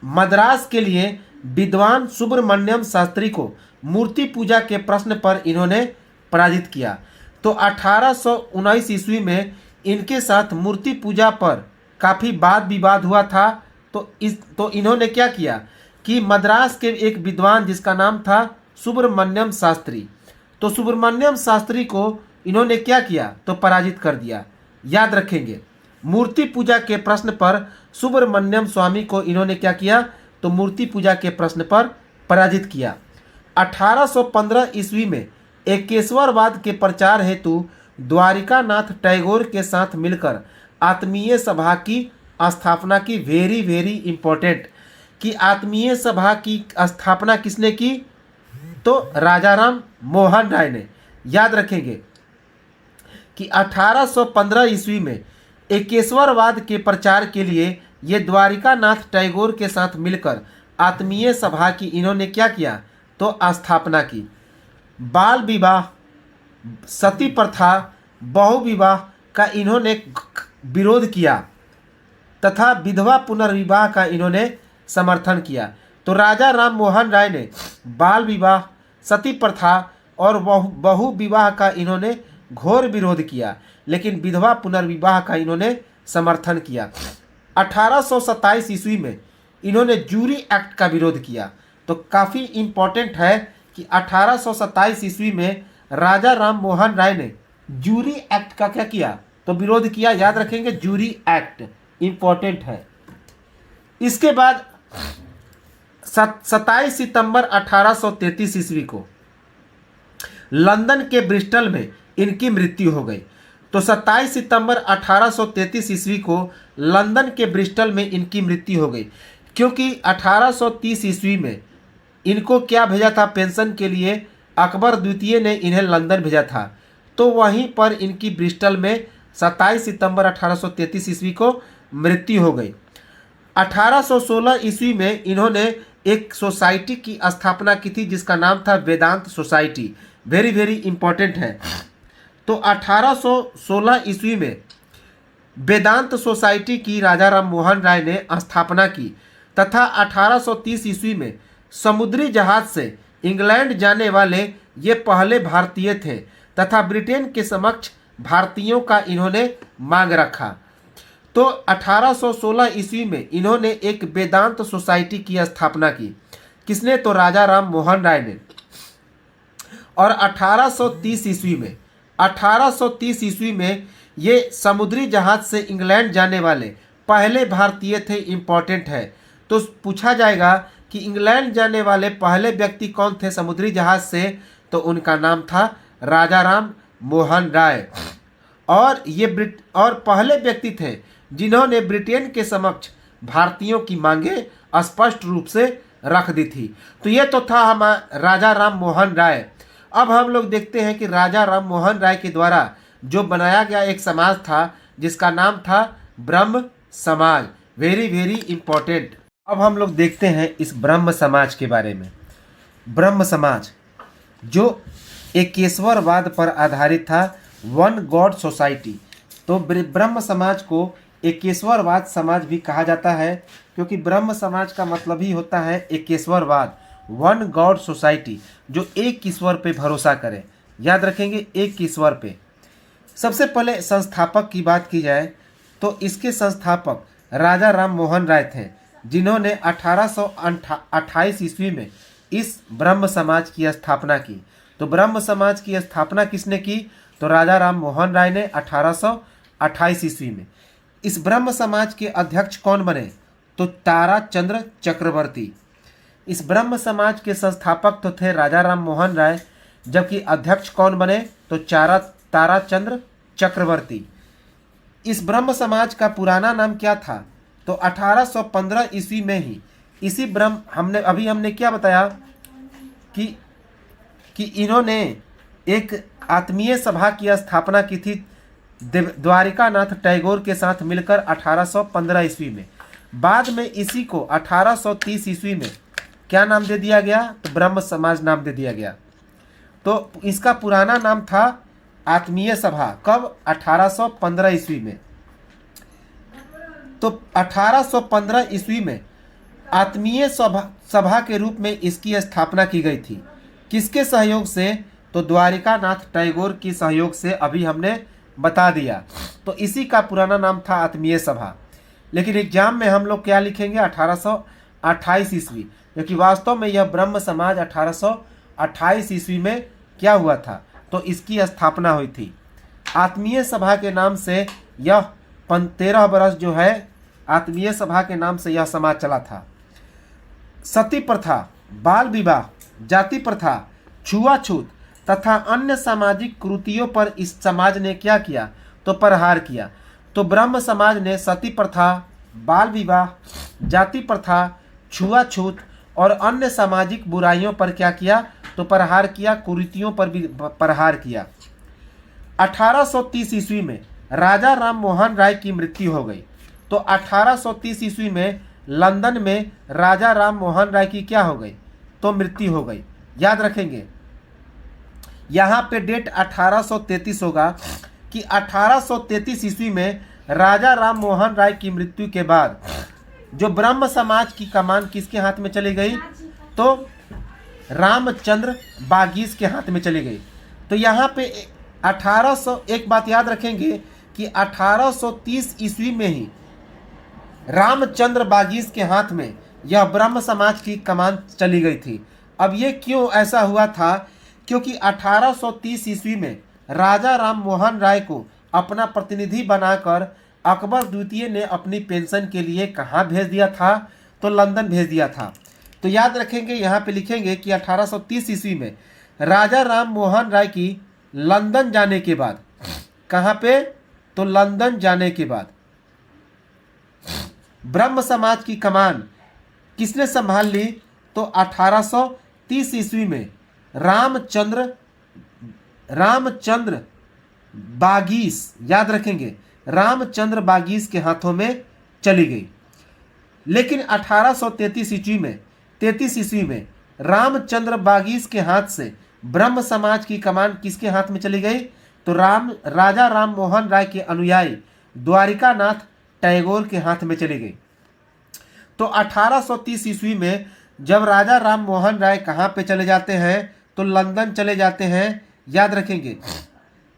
मद्रास के लिए विद्वान सुब्रमण्यम शास्त्री को मूर्ति पूजा के प्रश्न पर इन्होंने पराजित किया। तो 1819 ईस्वी में इनके साथ मूर्ति पूजा पर काफ़ी वाद विवाद हुआ था। तो इन्होंने क्या किया कि मद्रास के एक विद्वान जिसका नाम था सुब्रमण्यम शास्त्री, तो सुब्रमण्यम शास्त्री को इन्होंने क्या किया? तो पराजित कर दिया। याद रखेंगे, मूर्ति पूजा के प्रश्न पर सुब्रमण्यम स्वामी को इन्होंने क्या किया? तो मूर्ति पूजा के प्रश्न पर पराजित किया। 1815 ईस्वी में एकेश्वरवाद के प्रचार हेतु द्वारिकानाथ टैगोर के साथ मिलकर आत्मीय सभा की स्थापना की। वेरी वेरी इंपॉर्टेंट कि आत्मीय सभा की स्थापना किसने की? तो राजाराम मोहन राय ने। याद रखेंगे कि 1815 ईस्वी में एकेश्वरवाद के प्रचार के लिए ये द्वारिकानाथ टैगोर के साथ मिलकर आत्मीय सभा की इन्होंने क्या किया? तो स्थापना की। बाल विवाह, सती प्रथा, बहुविवाह का इन्होंने विरोध किया तथा विधवा पुनर्विवाह का इन्होंने समर्थन किया। तो राजा राम मोहन राय ने बाल विवाह, सती प्रथा और बहु विवाह का इन्होंने घोर विरोध किया, लेकिन विधवा पुनर्विवाह का इन्होंने समर्थन किया। 1827 ईस्वी में इन्होंने जूरी एक्ट का विरोध किया। तो काफ़ी इम्पोर्टेंट है कि 1827 ईस्वी में राजा राम मोहन राय ने जूरी एक्ट का क्या किया? तो विरोध किया। याद रखेंगे, जूरी एक्ट इम्पोर्टेंट है। इसके बाद 27 सितंबर 1833 ईस्वी को लंदन के ब्रिस्टल में इनकी मृत्यु हो गई। तो 27 सितंबर 1833 ईस्वी को लंदन के ब्रिस्टल में इनकी मृत्यु हो गई, क्योंकि 1830 ईस्वी में इनको क्या भेजा था पेंशन के लिए? अकबर द्वितीय ने इन्हें लंदन भेजा था। तो वहीं पर इनकी ब्रिस्टल में 27 सितंबर 1833 ईस्वी को मृत्यु हो गई। 1816 ईस्वी में इन्होंने एक सोसाइटी की स्थापना की थी जिसका नाम था वेदांत सोसाइटी। वेरी वेरी इंपॉर्टेंट है। तो 1816 ईस्वी में वेदांत सोसाइटी की राजा राम मोहन राय ने स्थापना की तथा 1830 ईस्वी में समुद्री जहाज से इंग्लैंड जाने वाले ये पहले भारतीय थे तथा ब्रिटेन के समक्ष भारतीयों का इन्होंने मांग रखा। तो 1816 ईस्वी में इन्होंने एक वेदांत सोसाइटी की स्थापना की। किसने? तो राजा राम मोहन राय ने। और 1830 ईस्वी में ये समुद्री जहाज से इंग्लैंड जाने वाले पहले भारतीय थे। इंपॉर्टेंट है। तो पूछा जाएगा कि इंग्लैंड जाने वाले पहले व्यक्ति कौन थे समुद्री जहाज से? तो उनका नाम था राजा राम मोहन राय। और ये और पहले व्यक्ति थे जिन्होंने ब्रिटेन के समक्ष भारतीयों की मांगे स्पष्ट रूप से रख दी थी। तो ये तो था हमारा राजा राम मोहन राय। अब हम लोग देखते हैं कि राजा राम मोहन राय के द्वारा जो बनाया गया एक समाज था जिसका नाम था ब्रह्म समाज। Very very important. अब हम लोग देखते हैं इस ब्रह्म समाज के बारे में। ब्रह्म समाज जो एकेश्वरवाद पर आधारित था, वन गॉड सोसाइटी। तो ब्रह्म समाज को एकेश्वरवाद समाज भी कहा जाता है, क्योंकि ब्रह्म समाज का मतलब ही होता है एकेश्वरवाद, वन गॉड सोसाइटी, जो एक ईश्वर पे भरोसा करे। याद रखेंगे, एक ईश्वर पे। सबसे पहले संस्थापक की बात की जाए तो इसके संस्थापक राजा राम मोहन राय थे, जिन्होंने 1828 ईस्वी में इस ब्रह्म समाज की स्थापना की। तो ब्रह्म समाज की स्थापना किसने की? तो राजा राम मोहन राय ने 1828 ईस्वी में। इस ब्रह्म समाज के अध्यक्ष कौन बने? तो ताराचंद्र चक्रवर्ती। इस ब्रह्म समाज के संस्थापक तो थे राजा राम मोहन राय, जबकि अध्यक्ष कौन बने? तो ताराचंद्र चक्रवर्ती। इस ब्रह्म समाज का पुराना नाम क्या था? तो 1815 ईस्वी में ही इसी हमने क्या बताया कि इन्होंने एक आत्मीय सभा की स्थापना की थी द्वारिकानाथ टैगोर के साथ मिलकर 1815 ईस्वी में। बाद में इसी को 1830 ईस्वी में क्या नाम दे दिया गया? तो ब्रह्म समाज नाम दे दिया गया। तो इसका पुराना नाम था आत्मीय सभा। कब? 1815 ईस्वी में। तो 1815 ईस्वी में आत्मीय सभा के रूप में इसकी स्थापना की गई थी। किसके सहयोग से? तो द्वारिकानाथ टैगोर की सहयोग से, अभी हमने बता दिया। तो इसी का पुराना नाम था आत्मीय सभा। लेकिन एग्जाम में हम लोग क्या लिखेंगे? 1828 ईस्वी, क्योंकि वास्तव में यह ब्रह्म समाज 1828 ईस्वी में क्या हुआ था? तो इसकी स्थापना हुई थी। आत्मीय सभा के नाम से यह 13 वर्ष जो है आत्मीय सभा के नाम से यह समाज चला था। सती प्रथा, बाल विवाह, जाति प्रथा, छुआछूत तथा अन्य सामाजिक कुरीतियों पर इस समाज ने क्या किया? तो प्रहार किया। तो ब्रह्म समाज ने सती प्रथा, बाल विवाह, जाति प्रथा, छुआछूत और अन्य सामाजिक बुराइयों पर क्या किया? तो प्रहार किया, कुरीतियों पर भी प्रहार किया। 1830 ईस्वी में राजा राम मोहन राय की मृत्यु हो गई। तो 1830 ईस्वी में लंदन में राजा राम मोहन राय की क्या हो गई? तो मृत्यु हो गई। याद रखेंगे, यहाँ पे डेट 1833 होगा कि 1833 ईस्वी में राजा राम मोहन राय की मृत्यु के बाद जो ब्रह्म समाज की कमान किसके हाथ में चली गई? तो रामचंद्र बागीस के हाथ में चली गई। तो यहाँ पे 1800, एक बात याद रखेंगे कि 1830 ईस्वी में ही रामचंद्र बागीस के हाथ में यह ब्रह्म समाज की कमान चली गई थी। अब ये क्यों ऐसा हुआ था? क्योंकि 1830 ईस्वी में राजा राम मोहन राय को अपना प्रतिनिधि बनाकर अकबर द्वितीय ने अपनी पेंशन के लिए कहाँ भेज दिया था? तो लंदन भेज दिया था। तो याद रखेंगे, यहाँ पे लिखेंगे कि 1830 ईस्वी में राजा राम मोहन राय की लंदन जाने के बाद, कहाँ पे? तो लंदन जाने के बाद ब्रह्म समाज की कमान किसने संभाल ली? तो 1830 ईस्वी में रामचंद्र बागीस, याद रखेंगे, रामचंद्र बागीस के हाथों में चली गई। लेकिन 1833 ईस्वी में रामचंद्र बागीस के हाथ से ब्रह्म समाज की कमान किसके हाथ में चली गई? तो राजा राम मोहन राय के अनुयायी द्वारिकानाथ टैगोर के हाथ में चली गई। तो 1830 ईस्वी में जब राजा राम मोहन राय कहाँ पे चले जाते हैं? तो लंदन चले जाते हैं। याद रखेंगे,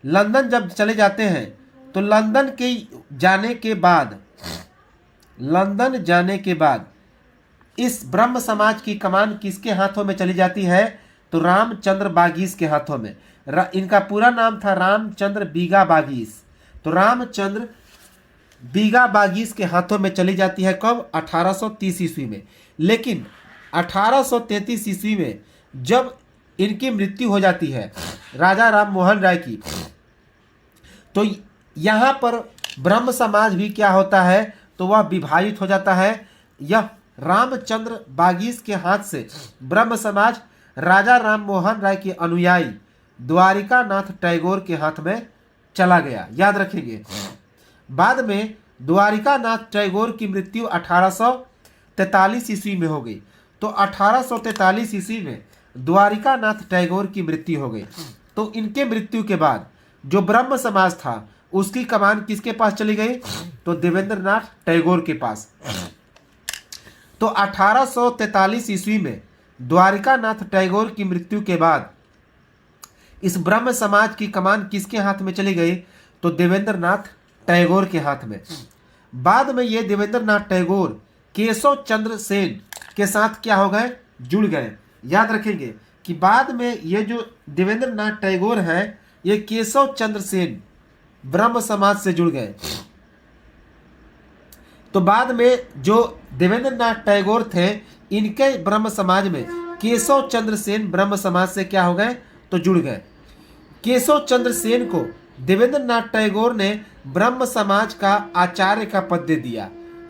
लंदन जब चले जाते हैं तो लंदन जाने के बाद इस ब्रह्म समाज की कमान किसके हाथों में चली जाती है? तो रामचंद्र बागीस के हाथों में। इनका पूरा नाम था रामचंद्र बीगा बागीस। तो रामचंद्र बीगा बागीस के हाथों में चली जाती है। कब? 1830 ईस्वी में। लेकिन 1833 ईस्वी में जब इनकी मृत्यु हो जाती है राजा राम मोहन राय की, तो यहाँ पर ब्रह्म समाज भी क्या होता है? तो वह विभाजित हो जाता है। यह रामचंद्र बागीस के हाथ से ब्रह्म समाज राजा राम मोहन राय के अनुयायी द्वारिकानाथ टैगोर के हाथ में चला गया। याद रखेंगे, बाद में द्वारिकानाथ टैगोर की मृत्यु 1843 ईस्वी में हो गई। तो 1843 ईस्वी में द्वारिकानाथ टैगोर की मृत्यु हो गई। तो इनके मृत्यु के बाद जो ब्रह्म समाज था उसकी कमान किसके पास चली गई? तो देवेंद्रनाथ टैगोर के पास। तो 1843 ईस्वी में द्वारिकानाथ टैगोर की मृत्यु के बाद इस ब्रह्म समाज की कमान किसके हाथ में चली गई? तो देवेंद्रनाथ टैगोर के हाथ में। बाद में ये देवेंद्रनाथ टैगोर केशव चंद्र सेन के साथ क्या हो गए? जुड़ गए। याद रखेंगे कि बाद में ये जो देवेंद्रनाथ टैगोर हैं ये केशव चंद्र सेन ब्रह्म समाज से जुड़ गए। तो बाद में जो देवेंद्रनाथ टैगोर थे इनके ब्रह्म समाज में केशव चंद्र सेन ब्रह्म समाज से क्या हो गए? तो जुड़ गए। केशव चंद्र सेन को देवेंद्रनाथ टैगोर ने ब्रह्म समाज का आचार्य का पद दे दिया।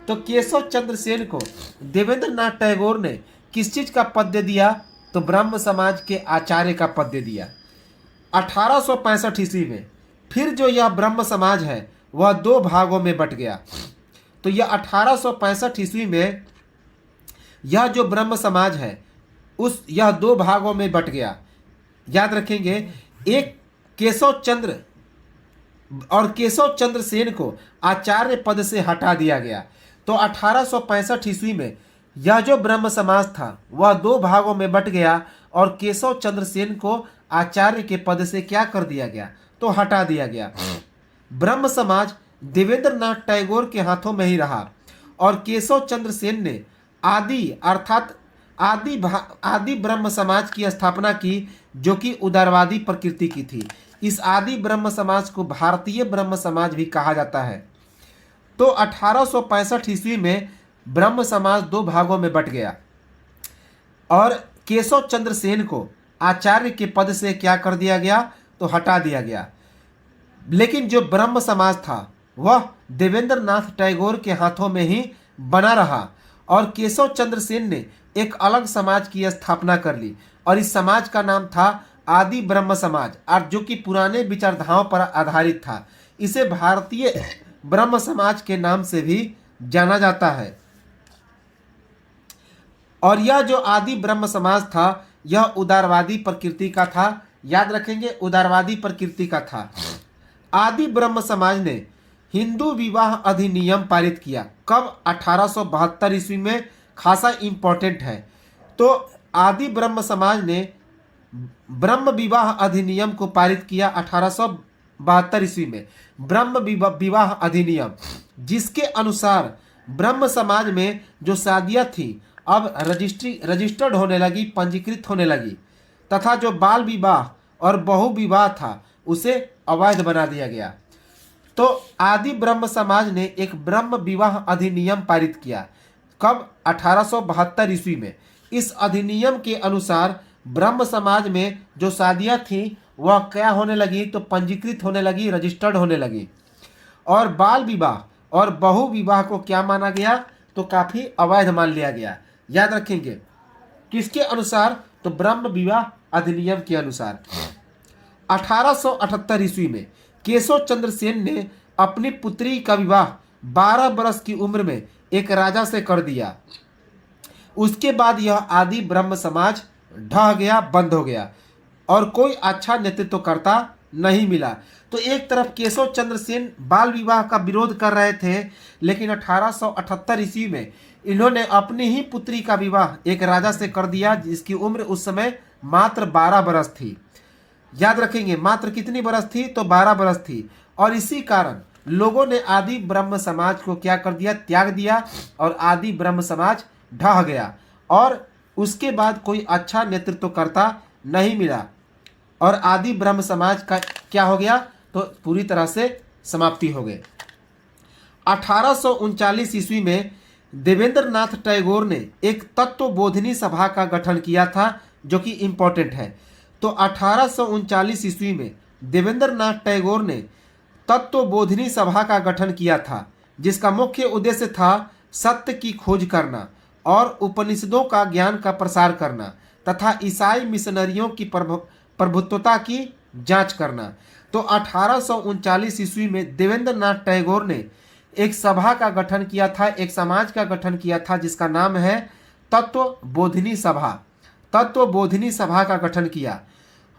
तो केशव चंद्र सेन को देवेंद्रनाथ टैगोर ने किस चीज का पद दे दिया? तो ब्रह्म समाज के आचार्य का पद दे दिया। 1865 ईस्वी में फिर जो यह ब्रह्म समाज है वह दो भागों में बट गया। तो यह 1865 ईस्वी में यह जो ब्रह्म समाज है यह दो भागों में बट गया। याद रखेंगे, एक केशव चंद्र और केशव चंद्र सेन को आचार्य पद से हटा दिया गया। तो 1865 ईस्वी में यह जो ब्रह्म समाज था वह दो भागों में बट गया और केशव चंद्र सेन को आचार्य के पद से क्या कर दिया गया, तो हटा दिया गया। ब्रह्म समाज देवेंद्र नाथ टैगोर के हाथों में ही रहा और केशव चंद्र सेन ने आदि ब्रह्म समाज की स्थापना की, जो कि उदारवादी प्रकृति की थी। इस आदि ब्रह्म समाज को भारतीय ब्रह्म समाज भी कहा जाता है। तो 1865 ईस्वी में ब्रह्म समाज दो भागों में बट गया और केशव चंद्र सेन को आचार्य के पद से क्या कर दिया गया, तो हटा दिया गया। लेकिन जो ब्रह्म समाज था वह देवेंद्र नाथ टैगोर के हाथों में ही बना रहा और केशव चंद्र सेन ने एक अलग समाज की स्थापना कर ली और इस समाज का नाम था आदि ब्रह्म समाज, और जो कि पुराने विचारधाराओं पर आधारित था। इसे भारतीय ब्रह्म समाज के नाम से भी जाना जाता है। और यह जो आदि ब्रह्म समाज था यह उदारवादी प्रकृति का था। याद रखेंगे, उदारवादी प्रकृति का था। आदि ब्रह्म समाज ने हिंदू विवाह अधिनियम पारित किया। कब? 1872 ईस्वी में। खासा इंपॉर्टेंट है। तो आदि ब्रह्म समाज ने ब्रह्म विवाह अधिनियम को पारित किया 1872 ईस्वी में। ब्रह्म विवाह अधिनियम, जिसके अनुसार ब्रह्म समाज में जो शादियां थी अब रजिस्टर्ड होने लगी, पंजीकृत होने लगी, तथा जो बाल विवाह और बहु विवाह था उसे अवैध बना दिया गया। तो आदि ब्रह्म समाज ने एक ब्रह्म विवाह अधिनियम पारित किया। कब? 1872 ईस्वी में। इस अधिनियम के अनुसार ब्रह्म समाज में जो शादियां थी वह क्या होने लगी, तो पंजीकृत होने लगी, रजिस्टर्ड होने लगी। और बाल विवाह और बहु विवाह को क्या माना गया, तो काफी अवैध मान लिया गया। याद रखेंगे, किसके अनुसार, तो ब्रह्म विवाह अधिनियम के अनुसार। 1878 ईस्वी में केशव चंद्र सेन ने अपनी पुत्री का विवाह 12 वर्ष की उम्र में एक राजा से कर दिया। उसके बाद यह आदि ब्रह्म समाज ढह गया, बंद हो गया और कोई अच्छा नेतृत्वकर्ता नहीं मिला। तो एक तरफ केशव चंद्र सेन बाल विवाह का विरोध कर रहे थे, लेकिन 1878 ईस्वी में इन्होंने अपनी ही पुत्री का विवाह एक राजा से कर दिया, जिसकी उम्र उस समय मात्र 12 वर्ष थी। याद रखेंगे, मात्र कितनी वर्ष थी, तो 12 वर्ष थी। और इसी कारण लोगों ने आदि ब्रह्म समाज को क्या कर दिया, त्याग दिया और आदि ब्रह्म समाज ढह गया और उसके बाद कोई अच्छा नेतृत्वकर्ता नहीं मिला और आदि ब्रह्म समाज का क्या हो गया, तो पूरी तरह से समाप्ति हो गई। 1839 ईस्वी में देवेंद्र नाथ टैगोर ने एक तत्वबोधिनी सभा का गठन किया था, जो कि इम्पोर्टेंट है। तो 1839 ईस्वी में देवेंद्र नाथ टैगोर ने तत्वबोधिनी सभा का गठन किया था, जिसका मुख्य उद्देश्य था सत्य की खोज करना और उपनिषदों का ज्ञान का प्रसार करना तथा ईसाई मिशनरियों की प्रभुत्वता की जांच करना। तो 1839 ईस्वी में देवेंद्र नाथ टैगोर ने एक सभा का गठन किया था, एक समाज का गठन किया था, जिसका नाम है तत्वबोधिनी सभा। तत्वबोधिनी सभा का गठन किया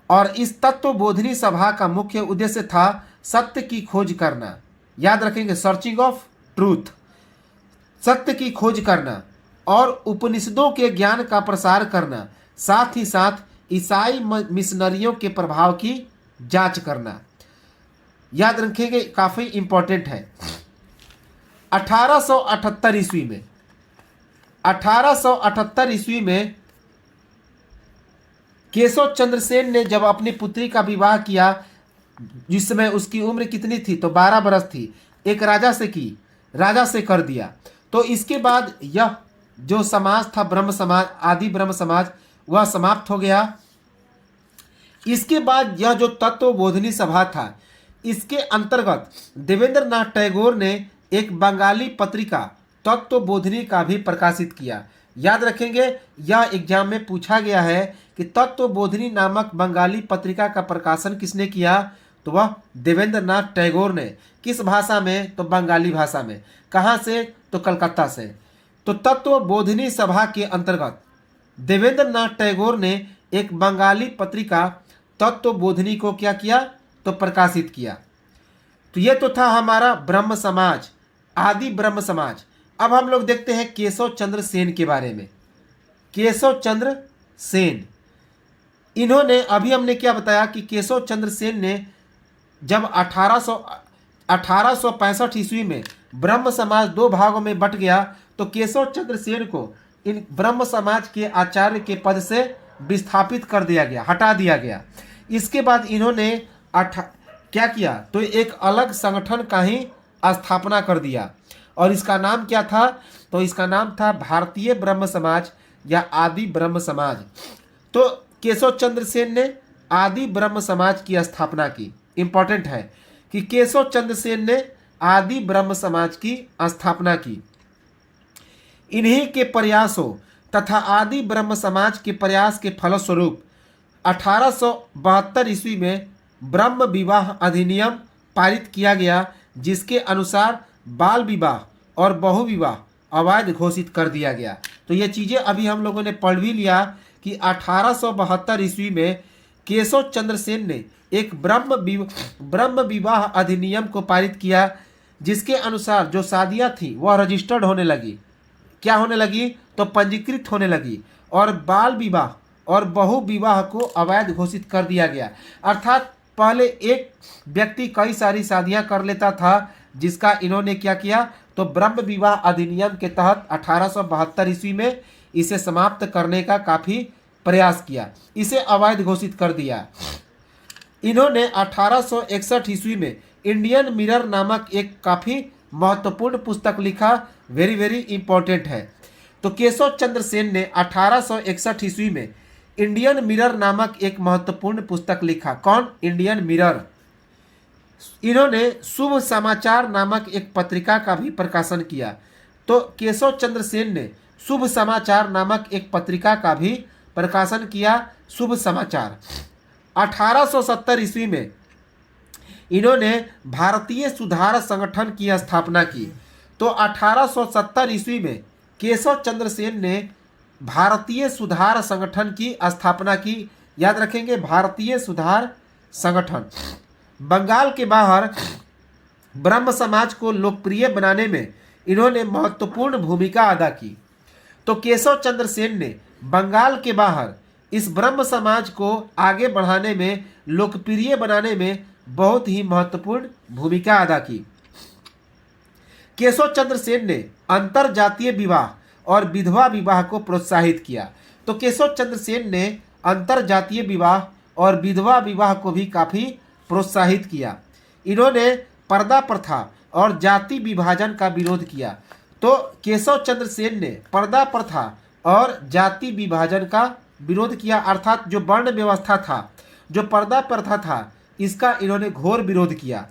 और इस तत्वबोधिनी सभा का मुख्य उद्देश्य था सत्य की खोज करना। याद रखेंगे, सर्चिंग ऑफ ट्रूथ, सत्य की खोज करना और उपनिषदों के ज्ञान का प्रसार करना, साथ ही साथ ईसाई मिशनरियों के प्रभाव की जांच करना। याद रखेंगे, काफी इंपॉर्टेंट है। 1878 ईस्वी में 1878 ईस्वी में केशव चंद्र सेन ने जब अपनी पुत्री का विवाह किया, जिस समय उसकी उम्र कितनी थी, तो 12 वर्ष थी, एक राजा से कर दिया। तो इसके बाद यह जो समाज था ब्रह्म समाज, आदि ब्रह्म समाज, वह समाप्त हो गया। इसके बाद यह जो तत्वबोधिनी सभा था, इसके अंतर्गत देवेंद्र नाथ टैगोर ने एक बंगाली पत्रिका तत्वबोधिनी का भी प्रकाशित किया। याद रखेंगे, यह एग्जाम में पूछा गया है कि तत्वबोधिनी नामक बंगाली पत्रिका का प्रकाशन किसने किया, तो वह देवेंद्र नाथ टैगोर ने। किस भाषा में? तो बंगाली भाषा में। कहाँ से? तो कलकत्ता से। तो तत्व बोधिनी सभा के अंतर्गत देवेंद्र नाथ टैगोर ने एक बंगाली पत्रिका तत्व बोधिनी को क्या किया? तो प्रकाशित किया। तो ये तो था हमारा ब्रह्म समाज, आदि ब्रह्म समाज। अब हम लोग देखते हैं केशव चंद्र सेन के बारे में। केशव चंद्र सेन, इन्होंने, अभी हमने क्या बताया कि केशव चंद्र सेन ने जब 1865 ईस्वी में ब्रह्म समाज दो भागों में बट गया, तो केशव चंद्र सेन को इन ब्रह्म समाज के आचार्य के पद से विस्थापित कर दिया गया, हटा दिया गया। इसके बाद इन्होंने क्या किया? तो एक अलग संगठन का ही स्थापना कर दिया, और इसका नाम क्या था? तो इसका नाम था भारतीय ब्रह्म समाज या आदि ब्रह्म समाज। तो केशव चंद्र सेन ने आदि ब्रह्म समाज की स्थापना की। इंपॉर्टेंट है कि केशव चंद्र सेन ने आदि ब्रह्म समाज की स्थापना की। इन्हीं के प्रयासों तथा आदि ब्रह्म समाज के प्रयास के फलस्वरूप 1872 ईस्वी में ब्रह्म विवाह अधिनियम पारित किया गया, जिसके अनुसार बाल विवाह और बहु विवाह अवैध घोषित कर दिया गया। तो ये चीज़ें अभी हम लोगों ने पढ़ भी लिया कि 1872 ईस्वी में केशव चंद्र सेन ने एक ब्रह्म विवाह अधिनियम को पारित किया, जिसके अनुसार जो शादियां थी वह रजिस्टर्ड होने लगी। क्या होने लगी? तो पंजीकृत होने लगी, और बाल विवाह और बहु विवाह को अवैध घोषित कर दिया गया। अर्थात पहले एक व्यक्ति कई सारी शादियां कर लेता था, जिसका इन्होंने क्या किया? तो ब्रह्म विवाह अधिनियम के तहत 1872 ईस्वी में इसे समाप्त करने का काफ़ी प्रयास किया, इसे अवैध घोषित कर दिया। इन्होंने 1861 ईस्वी में इंडियन मिरर नामक एक काफ़ी महत्वपूर्ण पुस्तक लिखा, वेरी वेरी इंपॉर्टेंट है। तो केशव चंद्र सेन ने 1861 ईस्वी में इंडियन मिरर नामक एक महत्वपूर्ण पुस्तक लिखा। कौन? Indian mirror. इन्होंने शुभ समाचार नामक एक पत्रिका का भी प्रकाशन किया। तो केशव चंद्र सेन ने शुभ समाचार नामक एक पत्रिका का भी प्रकाशन किया, शुभ समाचार। 1870 ईस्वी में इन्होंने भारतीय सुधार संगठन की स्थापना की। तो 1870 ईस्वी में केशव चंद्र सेन ने भारतीय सुधार संगठन की स्थापना की। याद रखेंगे, भारतीय सुधार संगठन। बंगाल के बाहर ब्रह्म समाज को लोकप्रिय बनाने में इन्होंने महत्वपूर्ण भूमिका अदा की। तो केशव चंद्र सेन ने बंगाल के बाहर इस ब्रह्म समाज को आगे बढ़ाने में, लोकप्रिय बनाने में बहुत ही महत्वपूर्ण भूमिका अदा की। केशव चंद्र सेन ने अंतरजातीय विवाह और विधवा विवाह को प्रोत्साहित किया। तो केशव चंद्र सेन ने अंतरजातीय विवाह और विधवा विवाह को भी काफ़ी प्रोत्साहित किया। इन्होंने पर्दा प्रथा और जाति विभाजन का विरोध किया। तो केशव चंद्र सेन ने पर्दा प्रथा और जाति विभाजन का विरोध किया, अर्थात जो वर्ण व्यवस्था था, जो पर्दा प्रथा था, इसका इन्होंने घोर विरोध किया।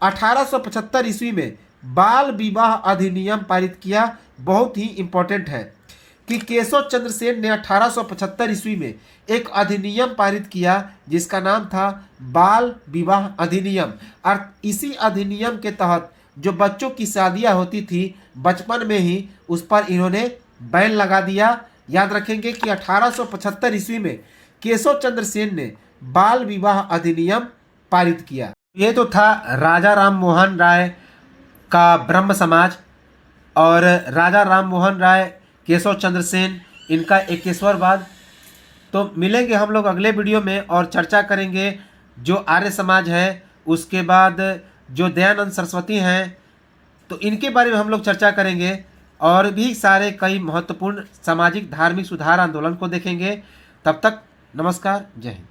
1875 ईस्वी में बाल विवाह अधिनियम पारित किया। बहुत ही इंपॉर्टेंट है कि केशव चंद्र सेन ने 1875 ईस्वी में एक अधिनियम पारित किया, जिसका नाम था बाल विवाह अधिनियम। और इसी अधिनियम के तहत जो बच्चों की शादियां होती थी बचपन में ही, उस पर इन्होंने बैन लगा दिया। याद रखेंगे कि 1875 ईस्वी में केशव चंद्र सेन ने बाल विवाह अधिनियम पारित किया। ये तो था राजा राम मोहन राय का ब्रह्म समाज, और राजा राम मोहन राय, केशव चंद्र सेन, इनका एकेश्वरवाद। तो मिलेंगे हम लोग अगले वीडियो में और चर्चा करेंगे जो आर्य समाज है, उसके बाद जो दयानंद सरस्वती हैं, तो इनके बारे में हम लोग चर्चा करेंगे, और भी सारे कई महत्वपूर्ण सामाजिक धार्मिक सुधार आंदोलन को देखेंगे। तब तक नमस्कार, जय हिंद।